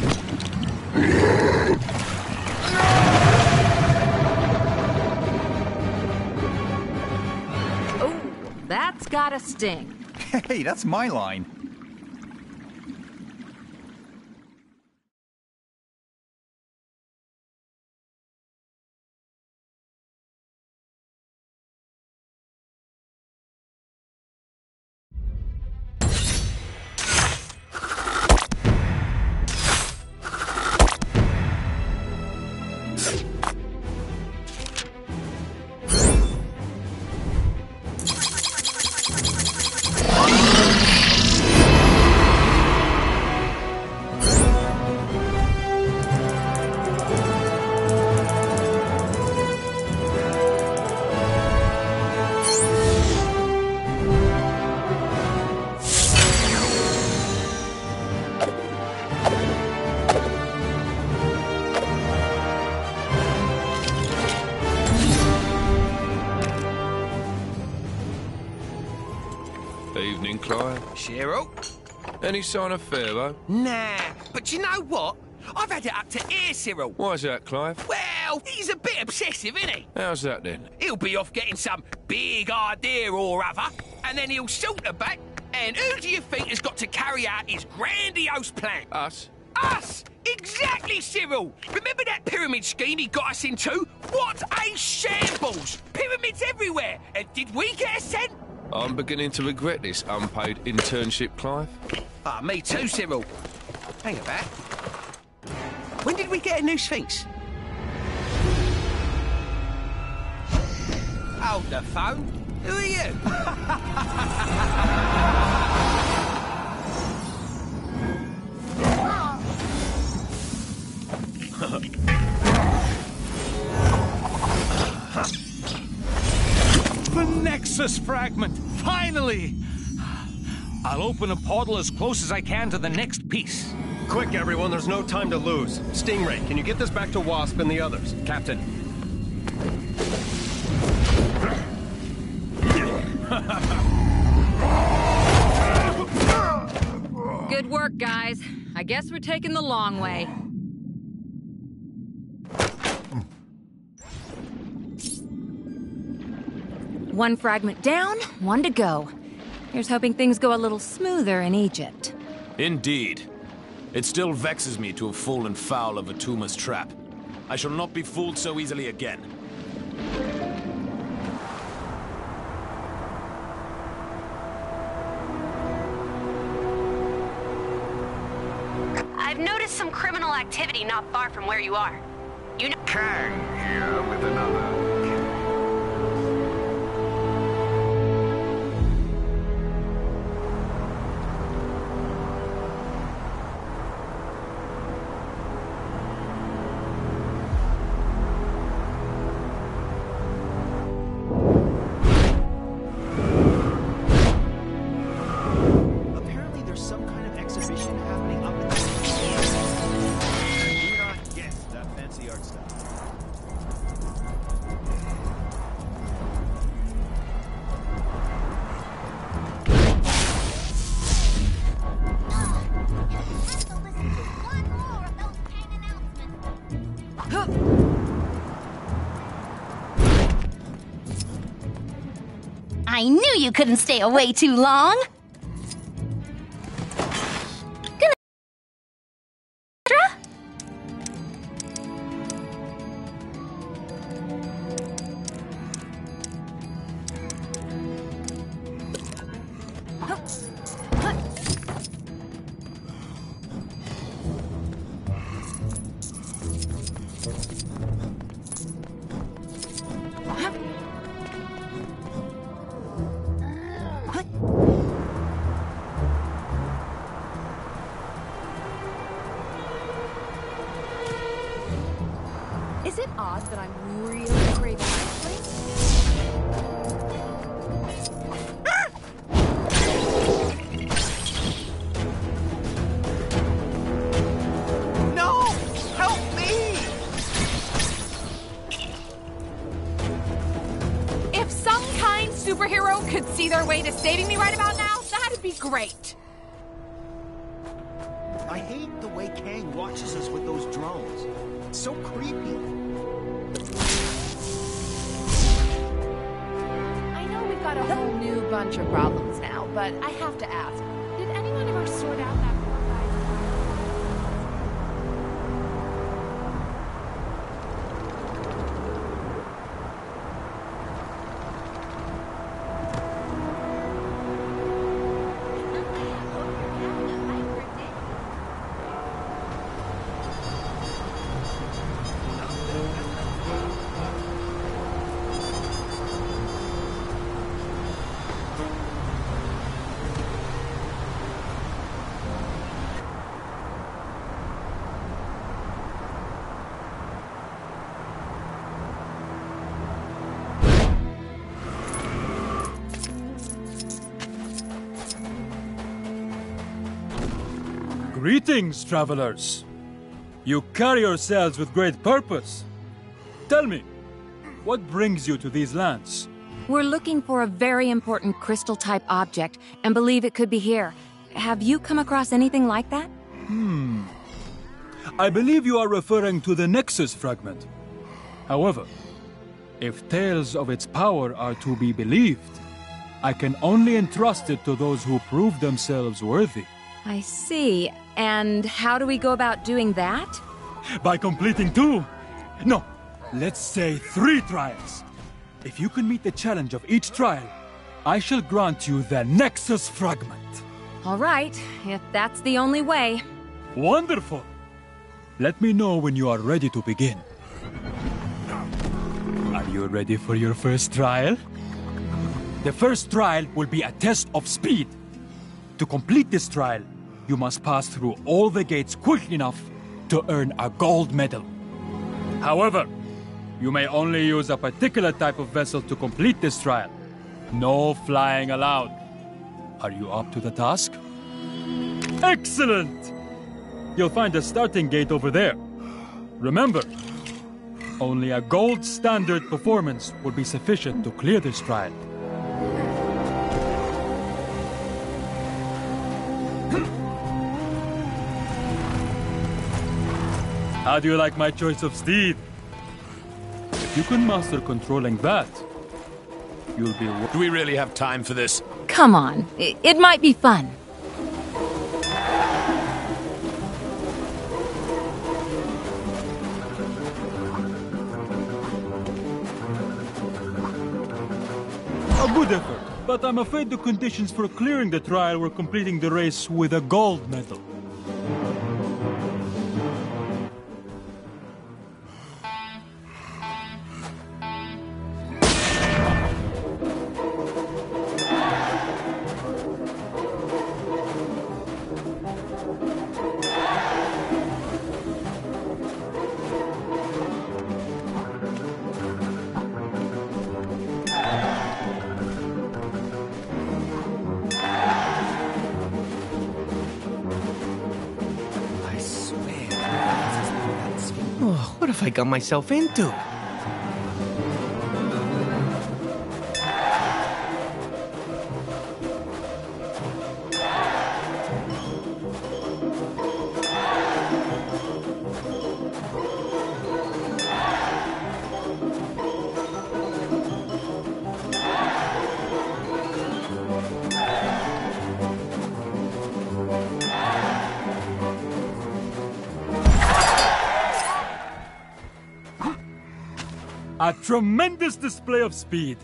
Oh, that's gotta sting. Hey, that's my line. Evening, Clive. Cheryl? Any sign of Pharaoh? Nah, but you know what? I've had it up to here, Cyril. Why's that, Clive? Well, he's a bit obsessive, isn't he? How's that then? He'll be off getting some big idea or other, and then he'll saunter back, and who do you think has got to carry out his grandiose plan? Us? Us! Exactly, Cyril! Remember that pyramid scheme he got us into? What a shambles! Pyramids everywhere! And did we get a cent? I'm beginning to regret this unpaid internship, Clive. Ah, me too, Cyril. Hang about. When did we get a new Sphinx? Hold the phone. Who are you? The Nexus fragment! Finally! I'll open a portal as close as I can to the next piece. Quick, everyone, there's no time to lose. Stingray, can you get this back to Wasp and the others? Captain. Good work, guys. I guess we're taking the long way. One fragment down, one to go. Here's hoping things go a little smoother in Egypt. Indeed. It still vexes me to have fallen foul of Atuma's trap. I shall not be fooled so easily again. I've noticed some criminal activity not far from where you are. You know— Kang here with another. Apparently there's some kind of exhibition happening up in the... Do not guess that fancy art stuff. I knew you couldn't stay away too long. Is it odd that I'm really craving ice cream? No! Help me! If some kind superhero could see their way to saving me right about now, that'd be great. I hate the way Kang watches us with those drones. It's so creepy. I know we've got a whole new bunch of problems now, but I have to ask, did anyone ever sort out that poor guy's... Greetings, travelers. You carry yourselves with great purpose. Tell me, what brings you to these lands? We're looking for a very important crystal-type object and believe it could be here. Have you come across anything like that? I believe you are referring to the Nexus fragment. However, if tales of its power are to be believed, I can only entrust it to those who prove themselves worthy. I see. And how do we go about doing that? By completing 2, no, let's say 3 trials. If you can meet the challenge of each trial, I shall grant you the Nexus fragment. All right, if that's the only way. Wonderful. Let me know when you are ready to begin. Are you ready for your first trial? The first trial will be a test of speed. To complete this trial, you must pass through all the gates quick enough to earn a gold medal. However, you may only use a particular type of vessel to complete this trial. No flying allowed. Are you up to the task? Excellent! You'll find the starting gate over there. Remember, only a gold standard performance will be sufficient to clear this trial. How do you like my choice of steed? If you can master controlling that, you'll be... Do we really have time for this? Come on, it might be fun. A good effort, but I'm afraid the conditions for clearing the trial were completing the race with a gold medal. Oh, what have I got myself into? A tremendous display of speed.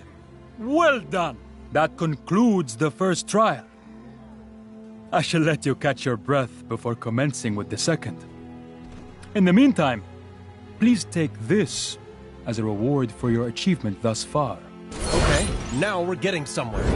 Well done. That concludes the first trial. I shall let you catch your breath before commencing with the second. In the meantime, please take this as a reward for your achievement thus far. Okay, now we're getting somewhere.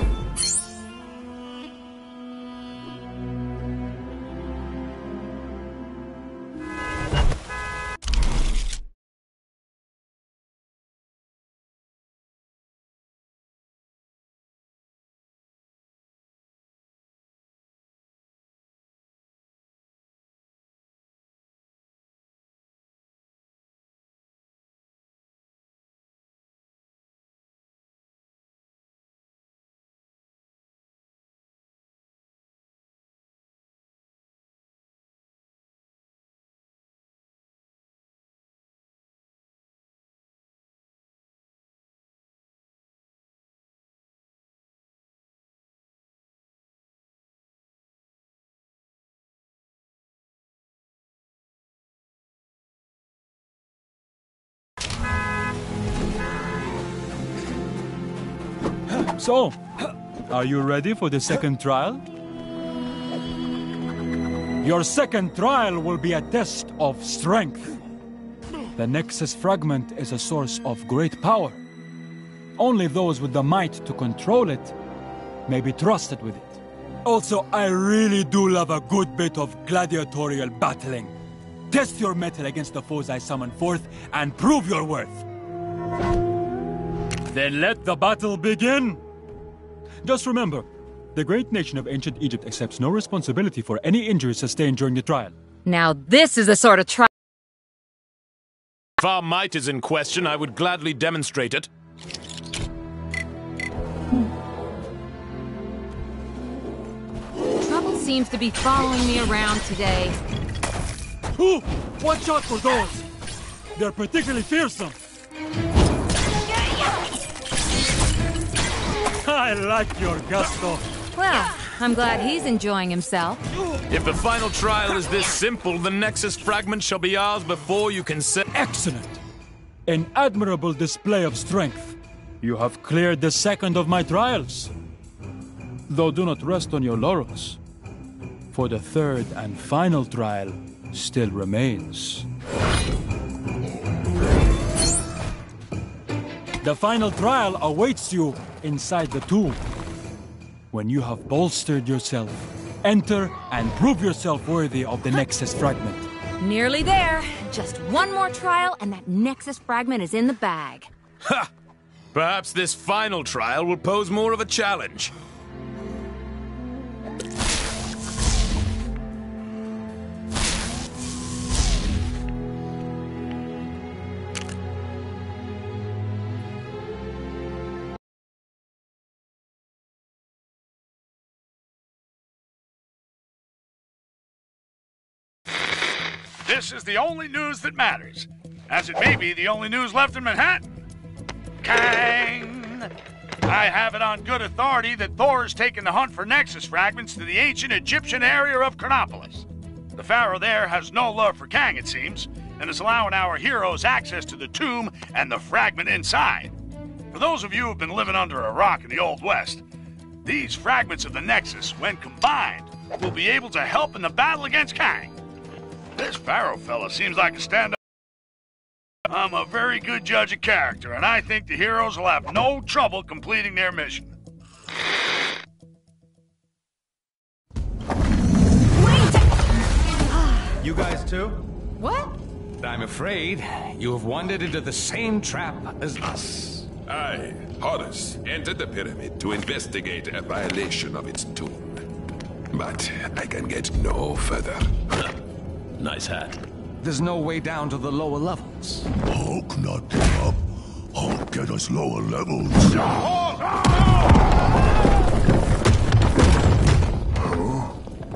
So, are you ready for the second trial? Your second trial will be a test of strength. The Nexus fragment is a source of great power. Only those with the might to control it may be trusted with it. Also, I really do love a good bit of gladiatorial battling. Test your mettle against the foes I summon forth and prove your worth. Then let the battle begin! Just remember, the great nation of ancient Egypt accepts no responsibility for any injuries sustained during the trial. Now this is the sort of trial... If our might is in question, I would gladly demonstrate it. Trouble seems to be following me around today. Ooh! Watch out for those! They're particularly fearsome! I like your gusto. Well, I'm glad he's enjoying himself. If the final trial is this simple, the Nexus fragment shall be ours before you can say... Excellent! An admirable display of strength. You have cleared the second of my trials. Though do not rest on your laurels, for the third and final trial still remains. The final trial awaits you inside the tomb. When you have bolstered yourself, enter and prove yourself worthy of the Nexus fragment. Nearly there. Just one more trial and that Nexus fragment is in the bag. Ha! Perhaps this final trial will pose more of a challenge. This is the only news that matters, as it may be the only news left in Manhattan. Kang! I have it on good authority that Thor has taken the hunt for Nexus fragments to the ancient Egyptian area of Chronopolis. The pharaoh there has no love for Kang, it seems, and is allowing our heroes access to the tomb and the fragment inside. For those of you who've been living under a rock in the Old West, these fragments of the Nexus, when combined, will be able to help in the battle against Kang. This pharaoh fella seems like a stand-up. I'm a very good judge of character, and I think the heroes will have no trouble completing their mission. You guys too? What? I'm afraid you have wandered into the same trap as us. I, Horus, entered the pyramid to investigate a violation of its tomb. But I can get no further. Nice hat. There's no way down to the lower levels. Hulk not get up. Hulk get us lower levels.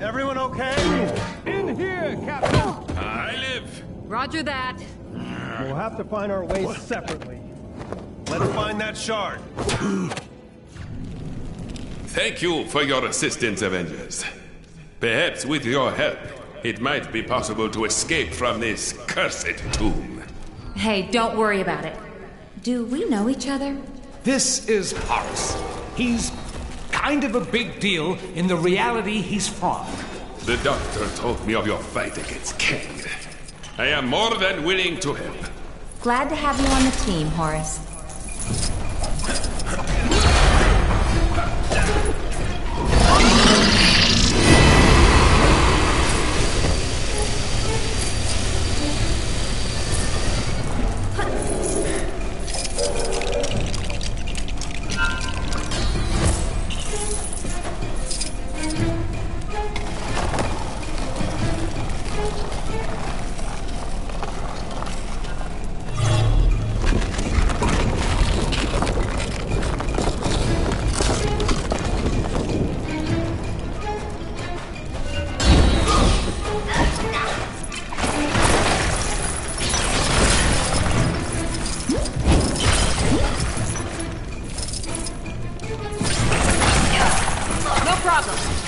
Everyone okay? In here, Captain! I live. Roger that. We'll have to find our ways separately. Let's find that shard. Thank you for your assistance, Avengers. Perhaps with your help, it might be possible to escape from this cursed tomb. Hey, don't worry about it. Do we know each other? This is Horus. He's kind of a big deal in the reality he's from. The doctor told me of your fight against Kang. I am more than willing to help. Glad to have you on the team, Horace.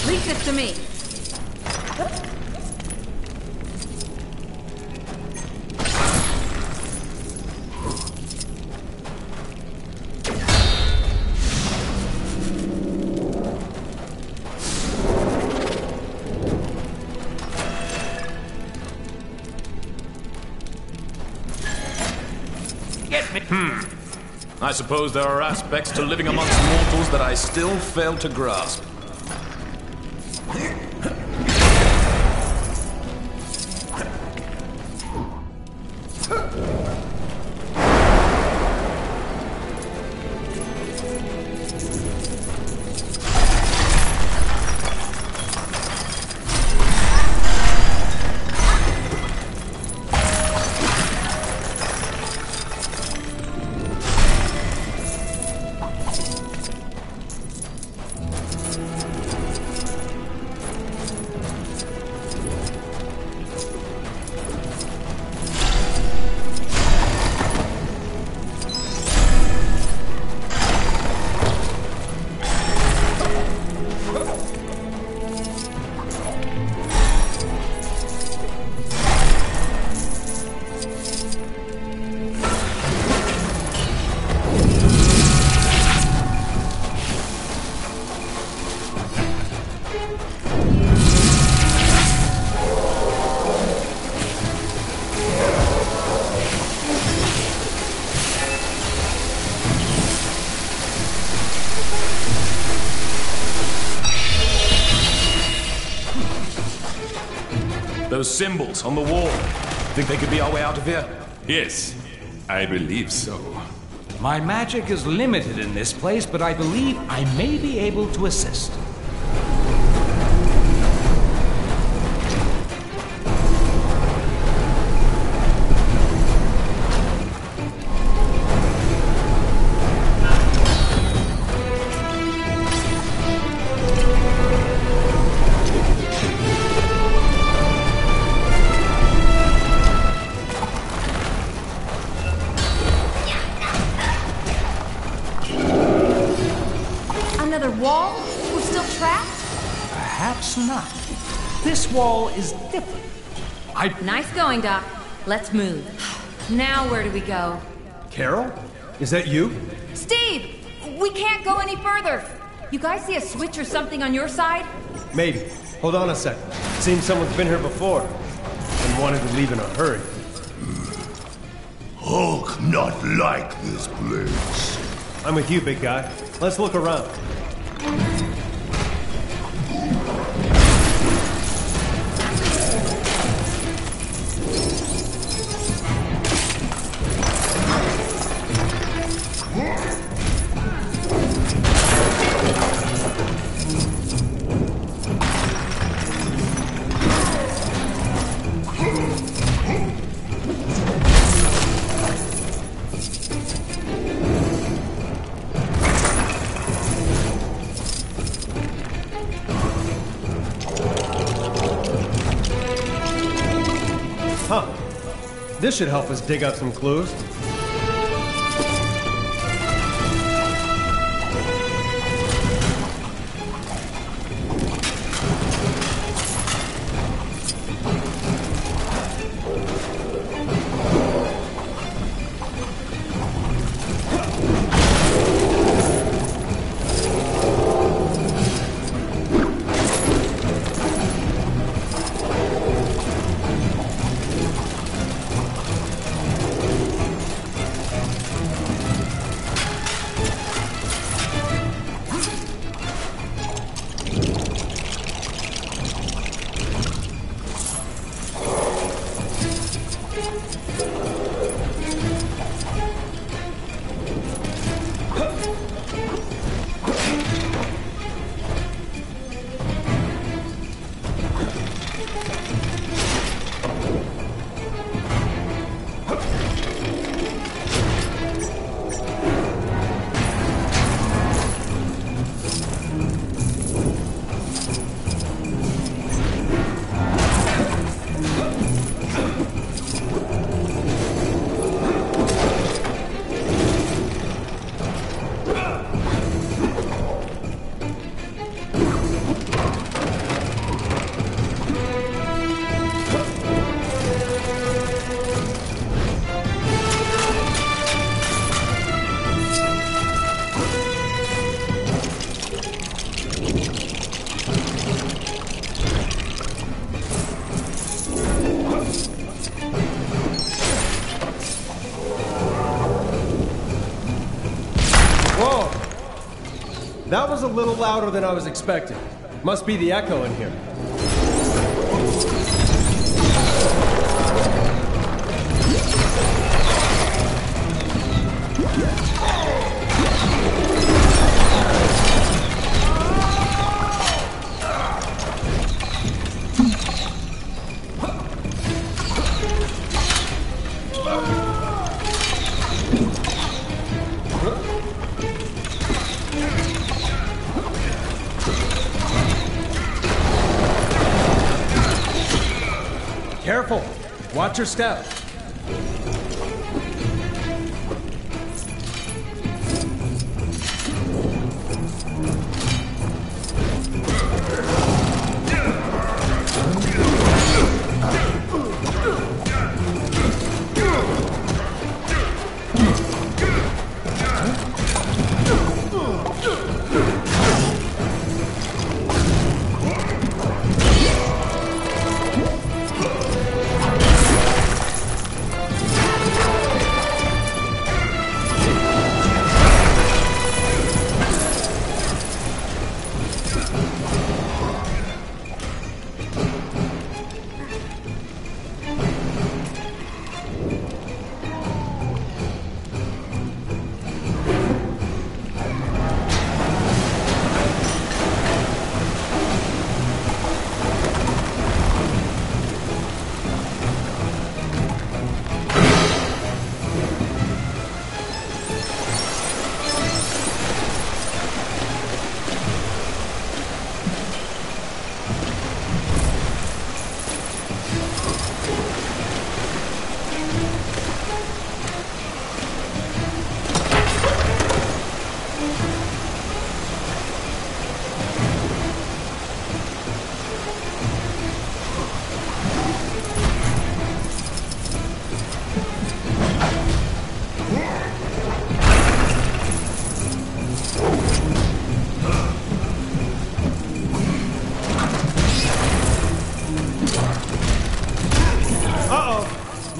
Leave this to me. I suppose there are aspects to living amongst mortals that I still fail to grasp. Those symbols on the wall. Think they could be our way out of here? Yes, I believe so. My magic is limited in this place, but I believe I may be able to assist. Another wall? We're still trapped? Perhaps not. This wall is different. Nice going, Doc. Let's move. Now where do we go? Carol? Is that you? Steve! We can't go any further! You guys see a switch or something on your side? Maybe. Hold on a second. Seems someone's been here before. And wanted to leave in a hurry. Hulk not like this place. I'm with you, big guy. Let's look around. Huh. This should help us dig out some clues. That was a little louder than I was expecting. Must be the echo in here. Careful! Watch your step.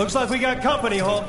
Looks like we got company, Hulk.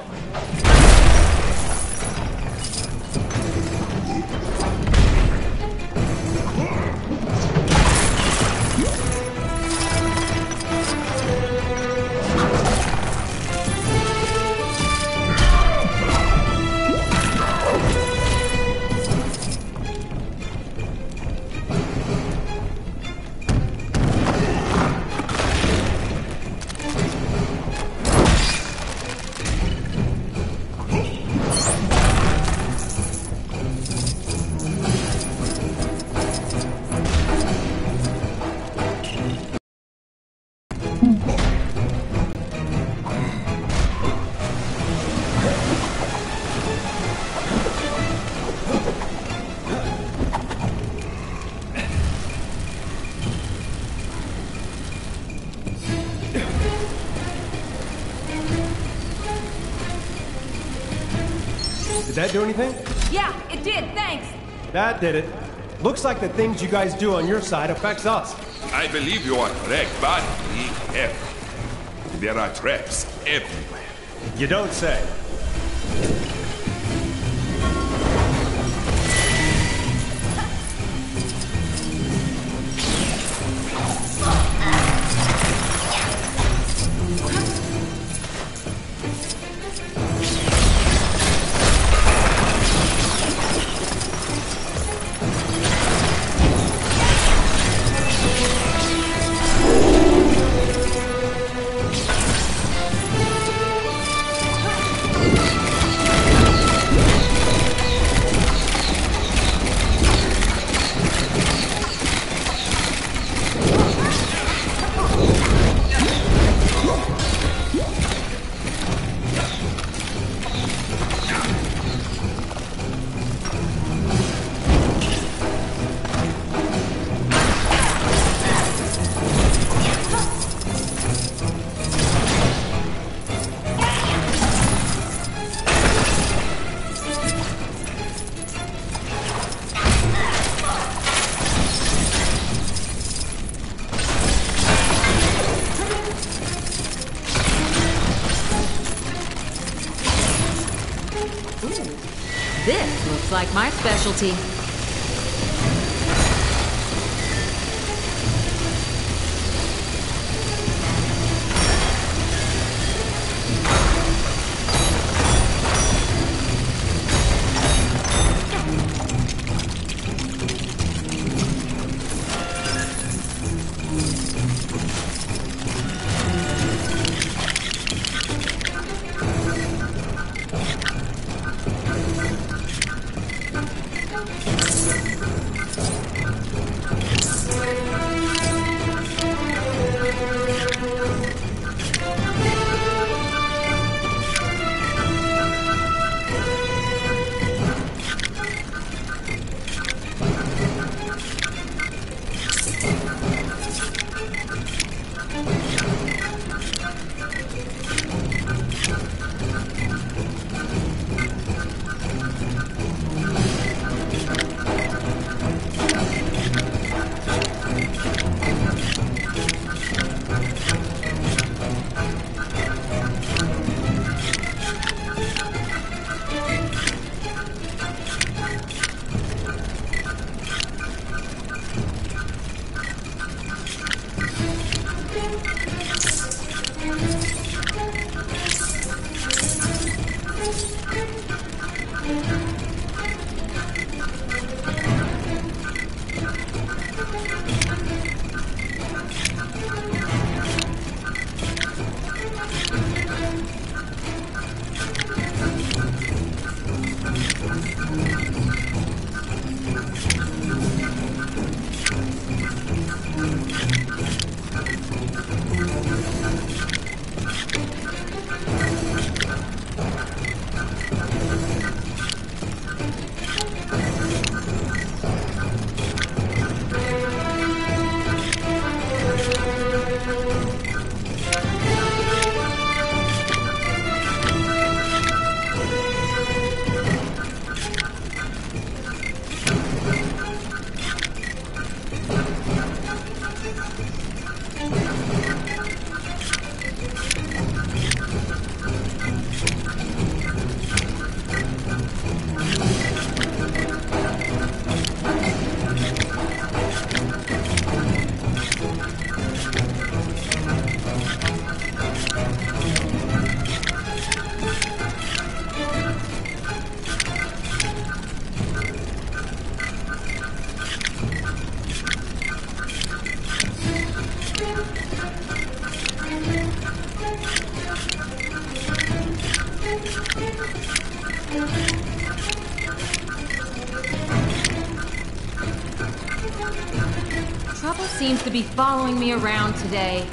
Did that do anything? Yeah, it did, thanks. That did it. Looks like the things you guys do on your side affects us. I believe you are correct, but be careful. There are traps everywhere. You don't say. This looks like my specialty. Trouble seems to be following me around today.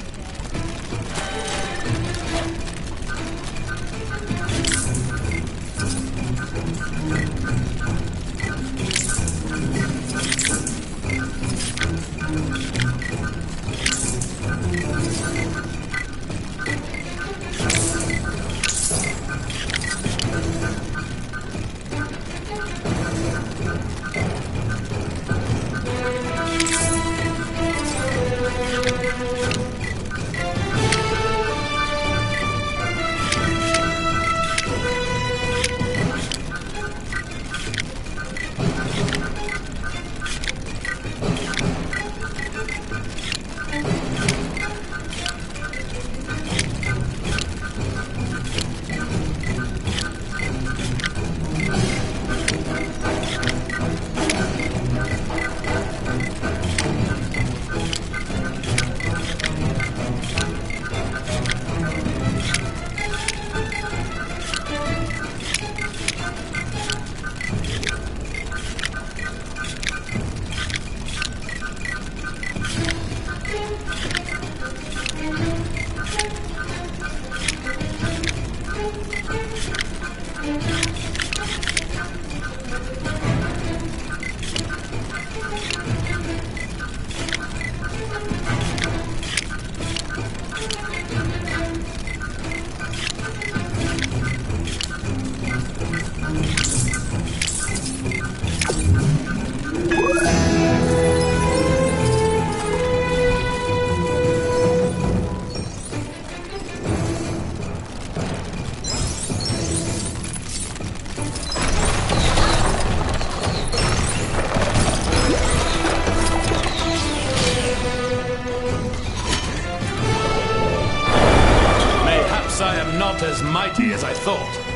As mighty as I thought.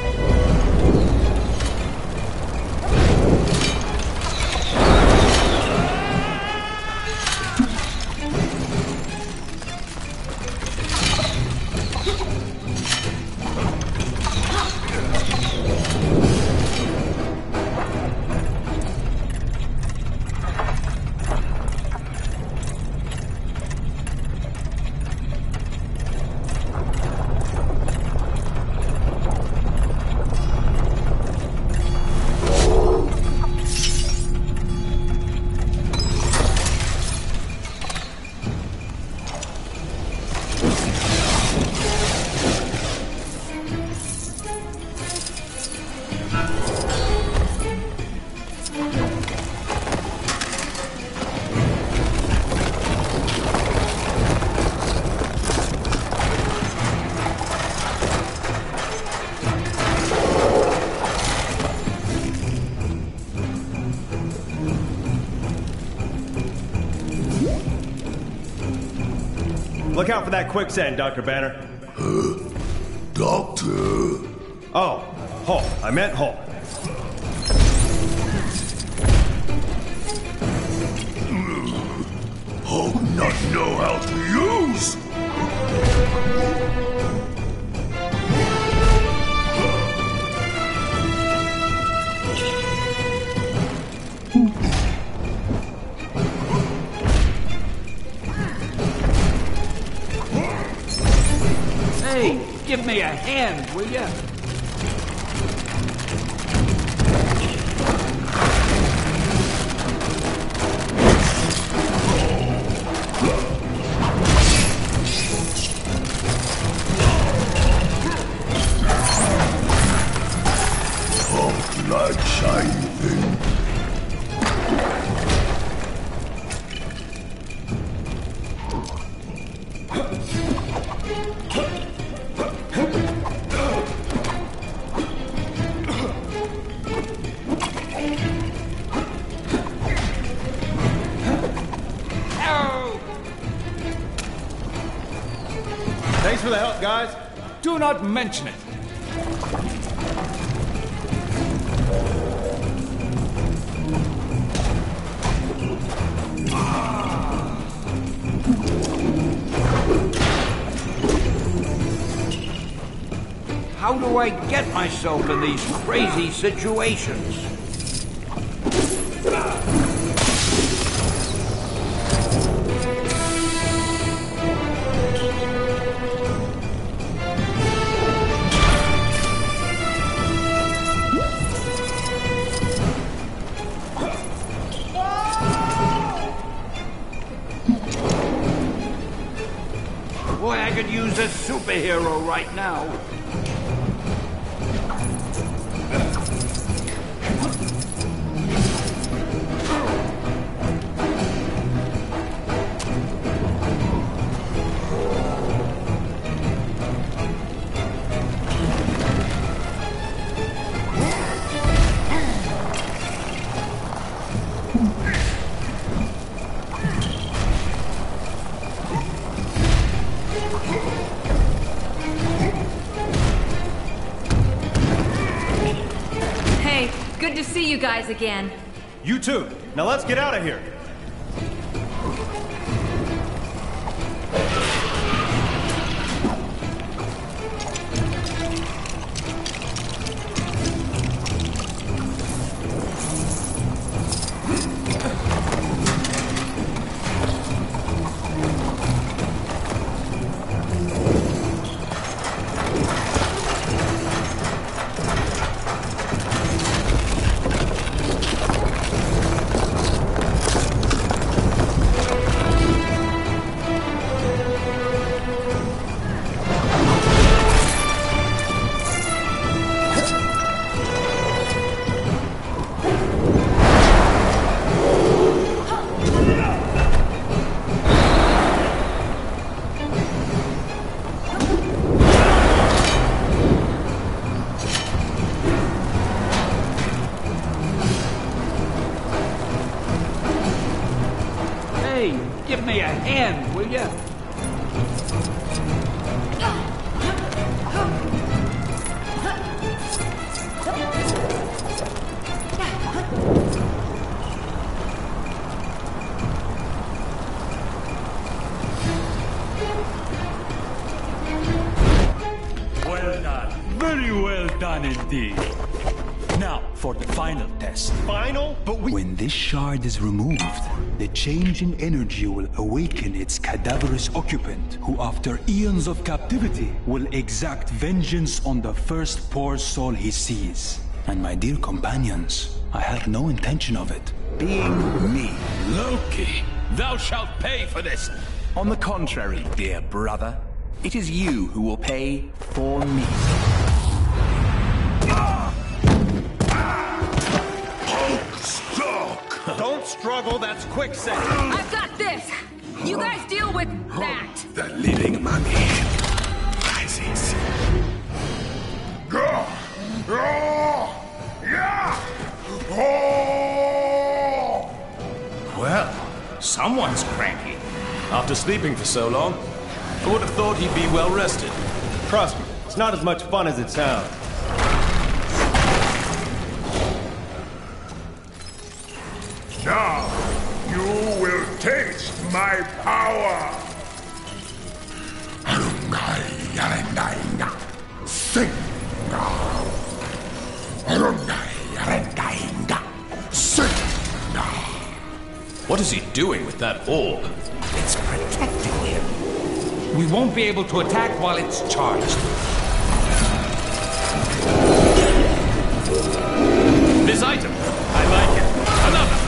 Look out for that quicksand, Dr. Banner. Doctor? Oh, Hall. I meant Hall. Hulk not know how to use? Hey, give me a hand, will ya? Hulk like shiny thing. Thanks for the help, guys. Do not mention it. How do I get myself in these crazy situations? I could use a superhero right now. Good to see you guys again. You too. Now let's get out of here. Give me a hand, will ya? Well done. Very well done indeed. Now, for the final test. Final? But When this shard is removed, the change in energy will awaken its cadaverous occupant, who after eons of captivity will exact vengeance on the first poor soul he sees. And my dear companions, I had no intention of it being me. Loki, thou shalt pay for this. On the contrary, dear brother, it is you who will pay for me. Don't struggle, that's quicksand. I've got this. You guys deal with that. The living mummy rises. Well, someone's cranky. After sleeping for so long, I would have thought he'd be well rested. Trust me, it's not as much fun as it sounds. Now, you will taste my power! Sing! What is he doing with that orb? It's protecting him. We won't be able to attack while it's charged. This item, I like it. Another.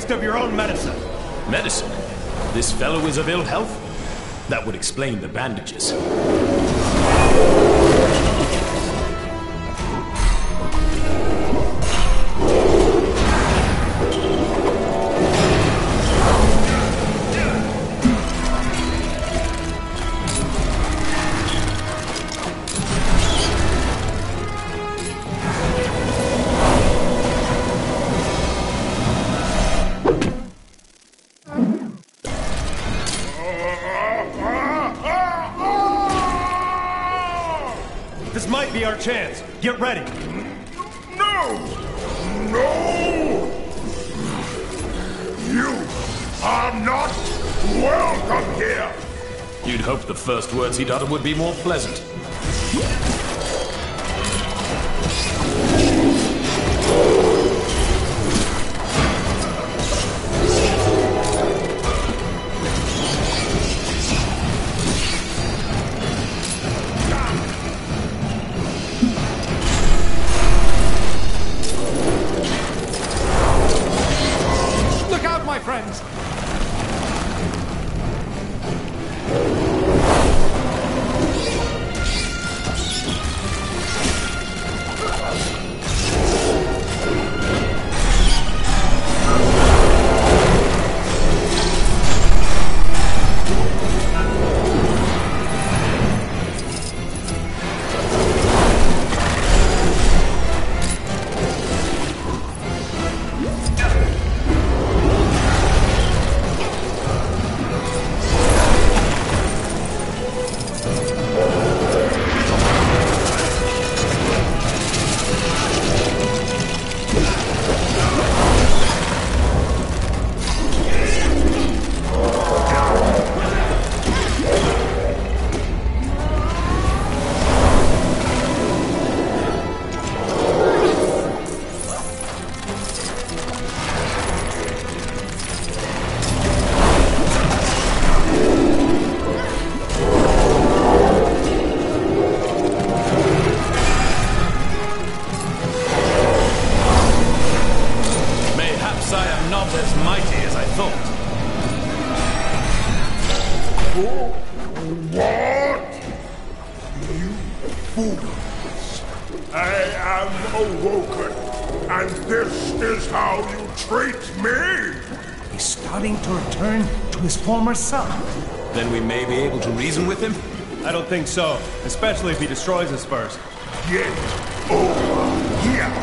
taste of your own medicine. Medicine? This fellow is of ill health? That would explain the bandages. This might be our chance. Get ready. No! No! You are not welcome here! You'd hope the first words he'd utter would be more pleasant. Look out, my friends! Perhaps I am not as mighty as I thought. What? You fools! I am awoken, and this is how you treat me? He's starting to return to his former self. Then we may be able to reason with him? I don't think so, especially if he destroys us first. Get over here!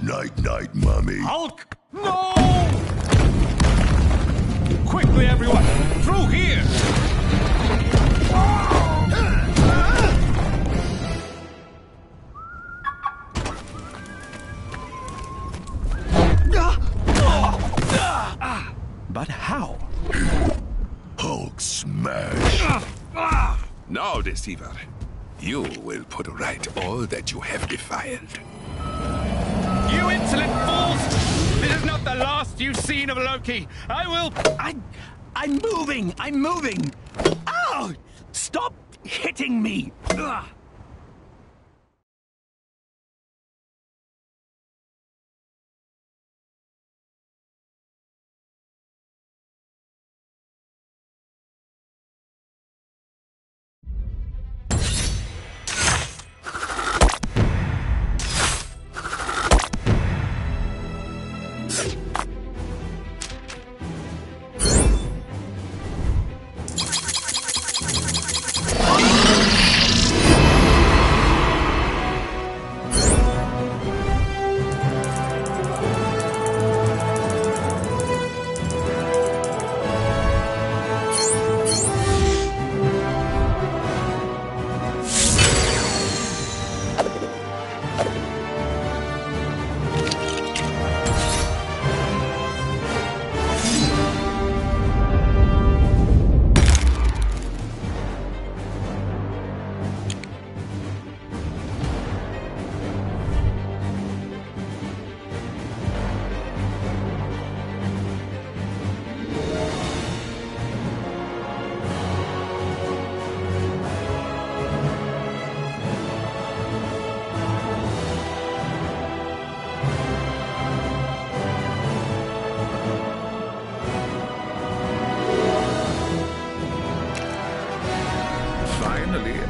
Night-night, mummy. Hulk! No! Quickly, everyone! Through here! But how? Now, Deceiver, you will put right all that you have defiled. You insolent fools! This is not the last you've seen of Loki. I'm moving! I'm moving! Ow! Stop hitting me! Ugh.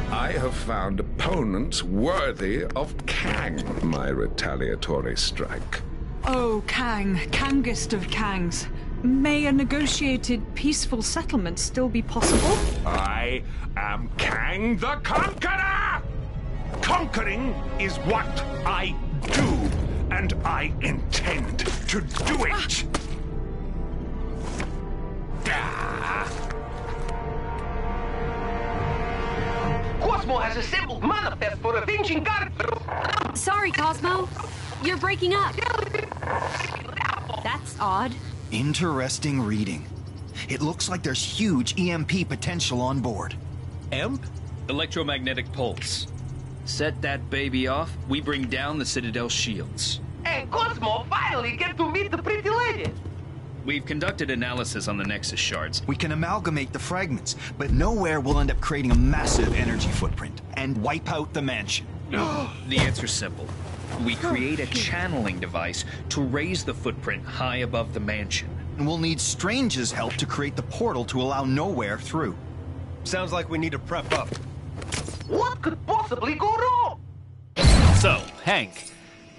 I have found opponents worthy of Kang, my retaliatory strike. Oh, Kang, Kangest of Kangs. May a negotiated peaceful settlement still be possible? I am Kang the Conqueror! Conquering is what I do, and I intend to do it! Cosmo has assembled manifest for avenging God. Sorry, Cosmo. You're breaking up. That's odd. Interesting reading. It looks like there's huge EMP potential on board. EMP? Electromagnetic pulse. Set that baby off, we bring down the Citadel shields. And Cosmo finally get to meet the pretty lady. We've conducted analysis on the Nexus shards. We can amalgamate the fragments, but nowhere we'll end up creating a massive energy footprint and wipe out the mansion. The answer's simple. We create a channeling device to raise the footprint high above the mansion. And we'll need Strange's help to create the portal to allow Nowhere through. Sounds like we need to prep up. What could possibly go wrong? So, Hank,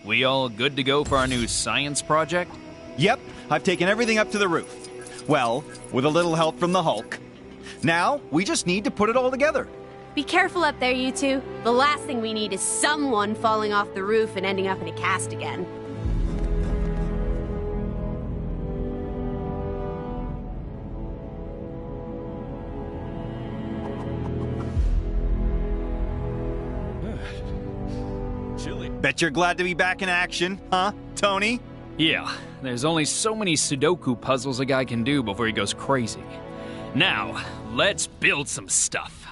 we all good to go for our new science project? Yep, I've taken everything up to the roof. Well, with a little help from the Hulk. Now, we just need to put it all together. Be careful up there, you two. The last thing we need is someone falling off the roof and ending up in a cast again. Bet you're glad to be back in action, huh, Tony? Yeah, there's only so many Sudoku puzzles a guy can do before he goes crazy. Now, let's build some stuff.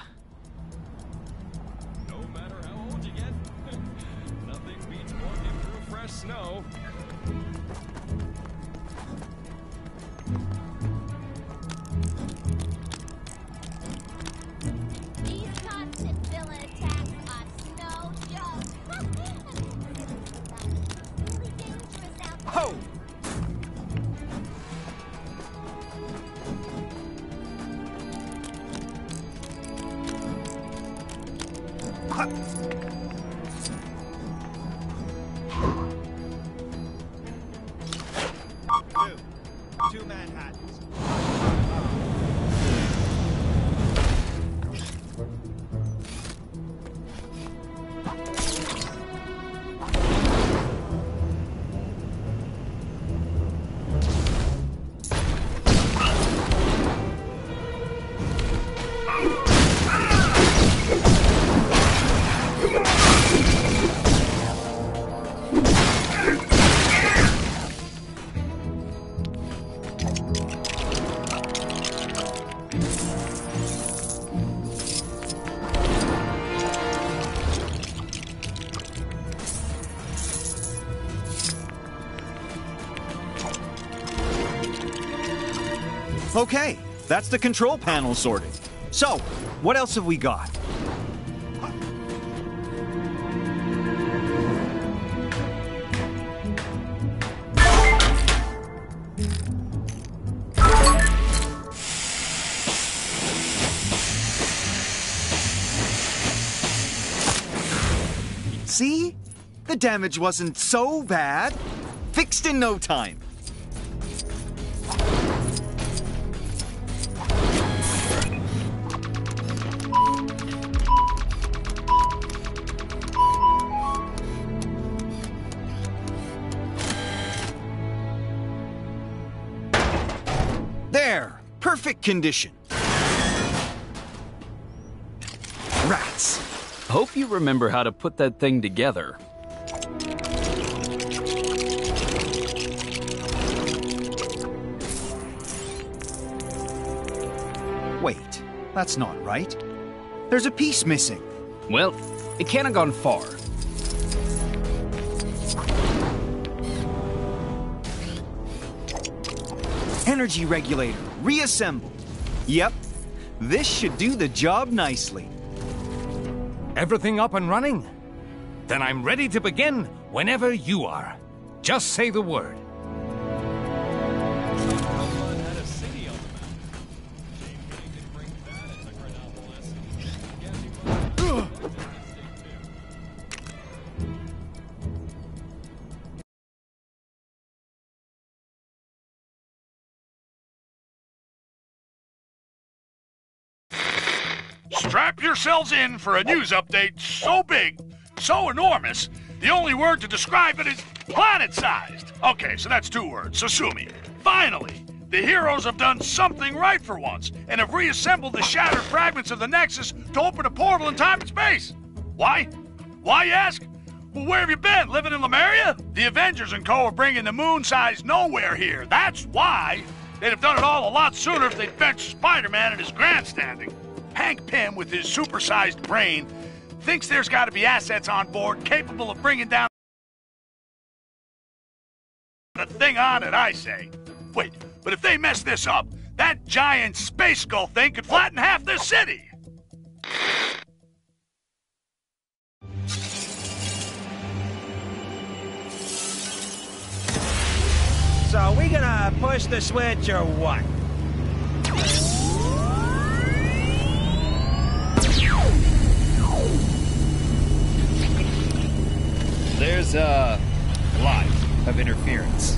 No matter how old you get, nothing beats walking through fresh snow. These constant villain attacks are no joke. Really dangerous out there. Ho! Two Manhattans. Come on! Okay, that's the control panel sorted. So, what else have we got? See? The damage wasn't so bad. Fixed in no time. There! Perfect condition. Rats. Hope you remember how to put that thing together. Wait, that's not right. There's a piece missing. Well, it can't have gone far. Energy regulator, reassembled. Yep, this should do the job nicely. Everything up and running? Then I'm ready to begin whenever you are. Just say the word. Strap yourselves in for a news update so big, so enormous, the only word to describe it is planet-sized. Okay, so that's 2 words, Sasumi. Finally, the heroes have done something right for once and have reassembled the shattered fragments of the Nexus to open a portal in time and space. Why? Why, you ask? Well, where have you been? Living in Lemuria? The Avengers and co. are bringing the moon-sized nowhere here. That's why. They'd have done it all a lot sooner if they'd benched Spider-Man and his grandstanding. Hank Pym, with his supersized brain, thinks there's got to be assets on board capable of bringing down the thing on it, I say. Wait, but if they mess this up, that giant space skull thing could flatten half this city! So, we gonna push the switch or what? There's a lot of interference.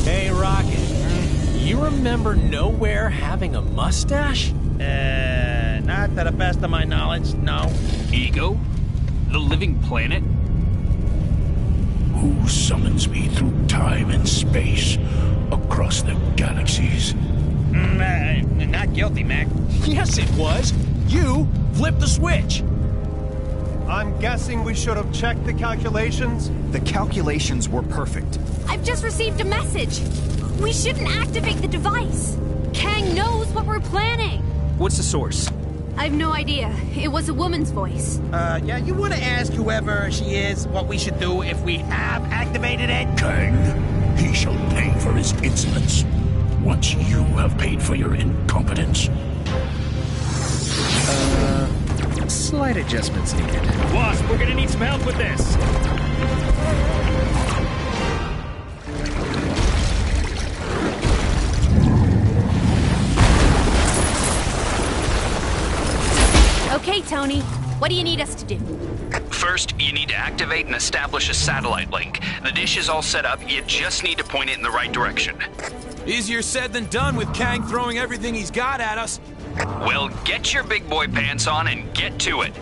Hey, Rocket. You remember Nowhere having a mustache? Not to the best of my knowledge, no. Ego? The living planet? Who summons me through time and space across the galaxies? Not guilty, Mac. Yes, it was. You flipped the switch. I'm guessing we should have checked the calculations? The calculations were perfect. I've just received a message. We shouldn't activate the device. Kang knows what we're planning. What's the source? I have no idea. It was a woman's voice. Yeah, you want to ask whoever she is what we should do if we have activated it? Kang, he shall pay for his insolence once you have paid for your incompetence. Slight adjustments needed. Wasp, we're gonna need some help with this. Okay, Tony. What do you need us to do? First, you need to activate and establish a satellite link. The dish is all set up, you just need to point it in the right direction. Easier said than done with Kang throwing everything he's got at us. Well, get your big boy pants on and get to it.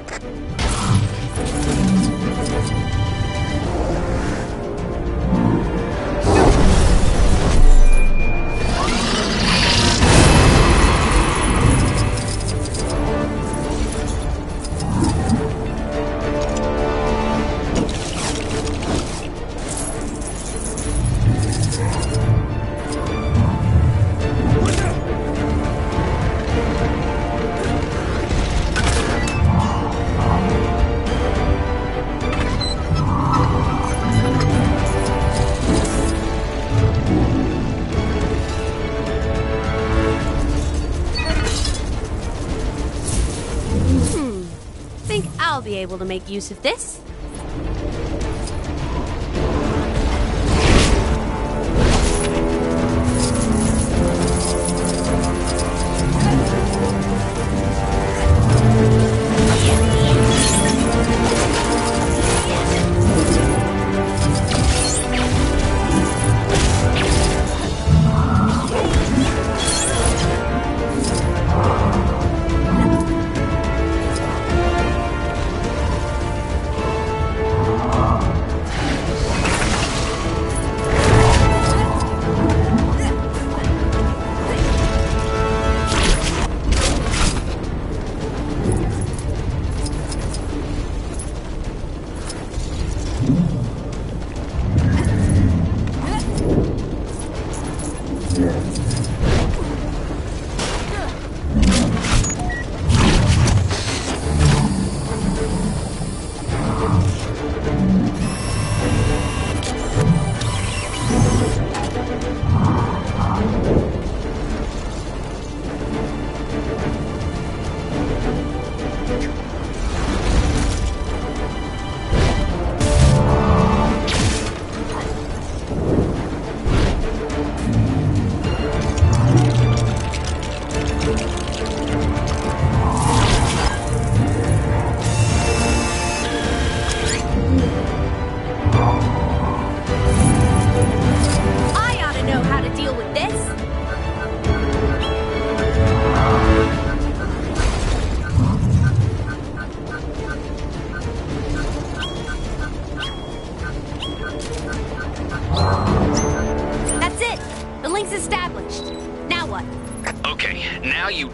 able to make use of this.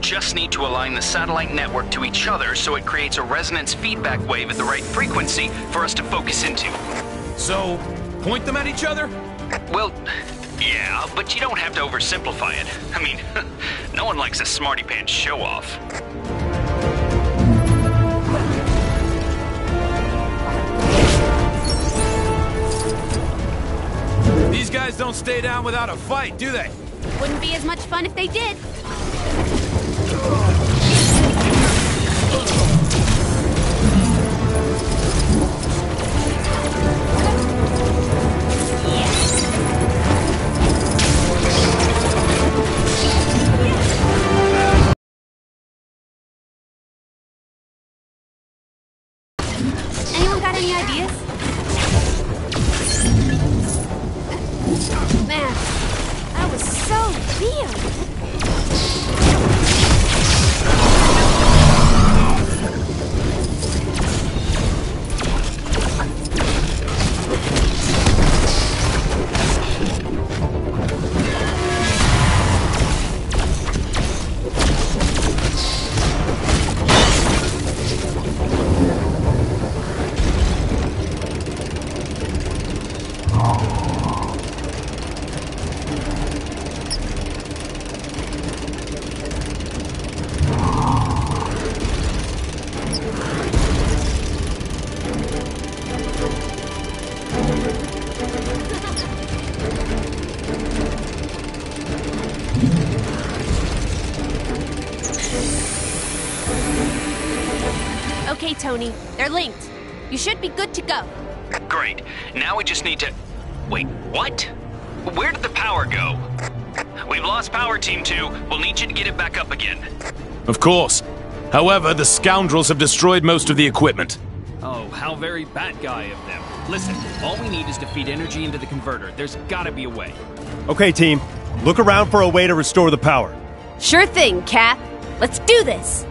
Just need to align the satellite network to each other so it creates a resonance feedback wave at the right frequency for us to focus into. So, point them at each other? Well, yeah, but you don't have to oversimplify it. I mean, no one likes a smarty pants show-off. These guys don't stay down without a fight, do they? Wouldn't be as much fun if they did. Anyone got any ideas? Man, that was so weird. Okay, Tony. They're linked. You should be good to go. Great. Now we just need to... Wait, what? Where did the power go? We've lost power, Team 2. We'll need you to get it back up again. Of course. However, the scoundrels have destroyed most of the equipment. Oh, how very bad guy of them. Listen, all we need is to feed energy into the converter. There's gotta be a way. Okay, team. Look around for a way to restore the power. Sure thing, Cap. Let's do this.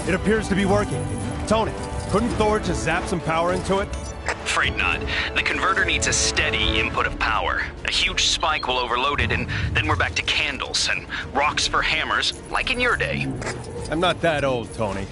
It appears to be working. Tony, couldn't Thor just zap some power into it? Afraid not. The converter needs a steady input of power. A huge spike will overload it, and then we're back to candles and rocks for hammers, like in your day. I'm not that old, Tony.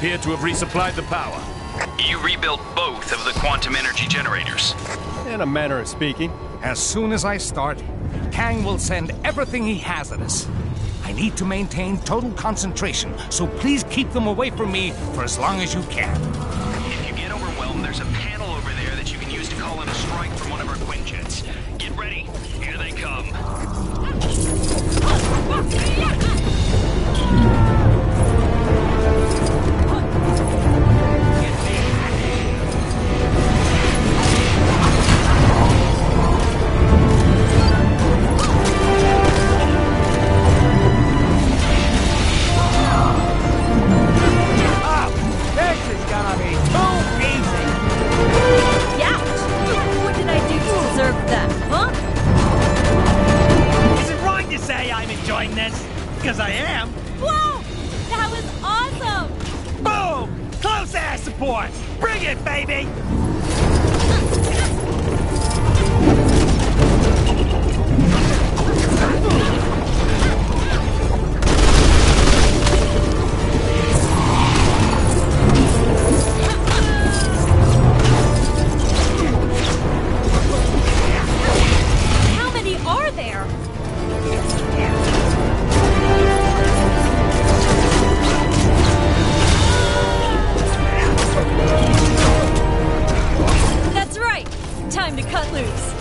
appear to have resupplied the power. You rebuilt both of the quantum energy generators. In a manner of speaking. As soon as I start, Kang will send everything he has at us. I need to maintain total concentration, so please keep them away from me for as long as you can. If you get overwhelmed, there's a panel over there that you can use to call in a strike from one of our Quinjets. Get ready. Here they come. Because I am. Whoa! That was awesome! Boom! Close air support! Bring it, baby! How many are there? That's right. Time to cut loose.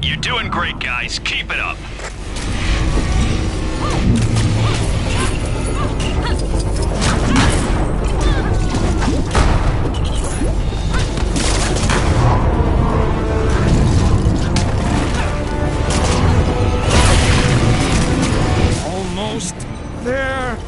You're doing great, guys. Keep it up. Almost there.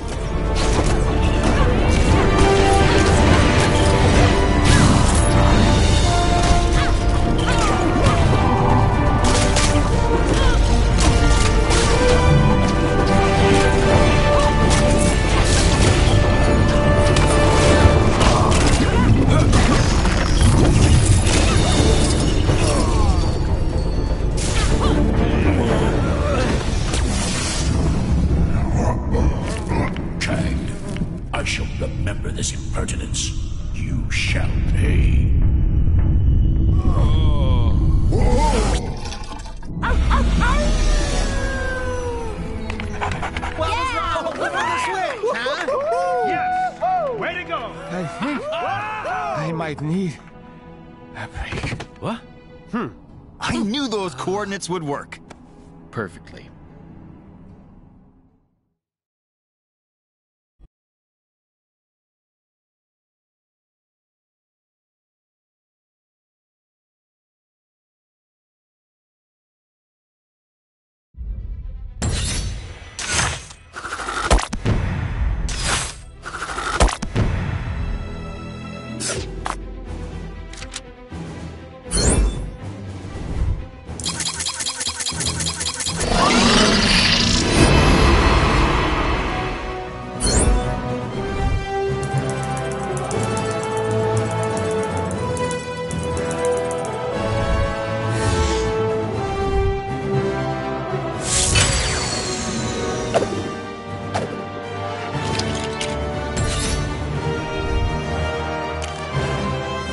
Kang, I shall remember this impertinence. You shall pay. Yes! Way to go! I think I might need a break. What? I knew those coordinates would work. Perfectly.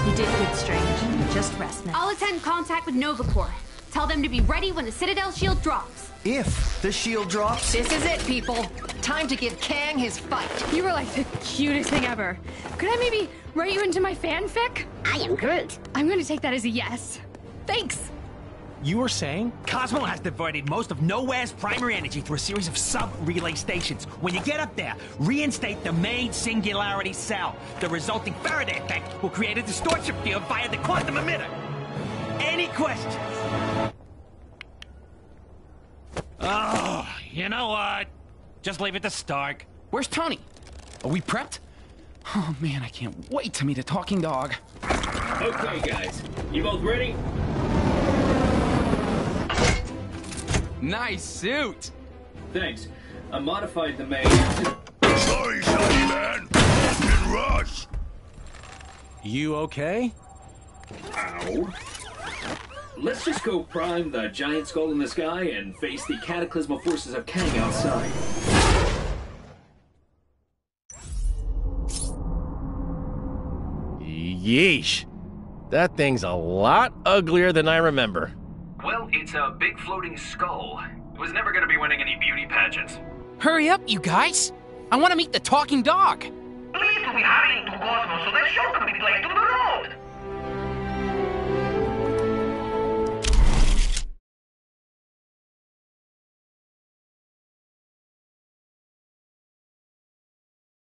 You did good, Strange. Just rest now. I'll attend contact with Nova Corps. Tell them to be ready when the Citadel shield drops. If the shield drops... This is it, people. Time to give Kang his fight. You were like the cutest thing ever. Could I maybe write you into my fanfic? I am Groot. I'm gonna take that as a yes. Thanks. You were saying? Cosmo has diverted most of Nowhere's primary energy through a series of sub-relay stations. When you get up there, reinstate the main singularity cell. The resulting Faraday effect will create a distortion field via the quantum emitter. Any questions? Oh, you know what? Just leave it to Stark. Where's Tony? Are we prepped? Oh man, I can't wait to meet a talking dog. Okay, guys. You both ready? Nice suit. Thanks. I modified the main... Sorry, man. In rush. You okay? Ow. Let's just go prime the giant skull in the sky and face the cataclysmal forces of Kang outside. Yeesh. That thing's a lot uglier than I remember. Well, it's a big floating skull. It was never gonna be winning any beauty pageants. Hurry up, you guys! I want to meet the talking dog! Please to be hurrying to Cosmos so that show can be played to the road.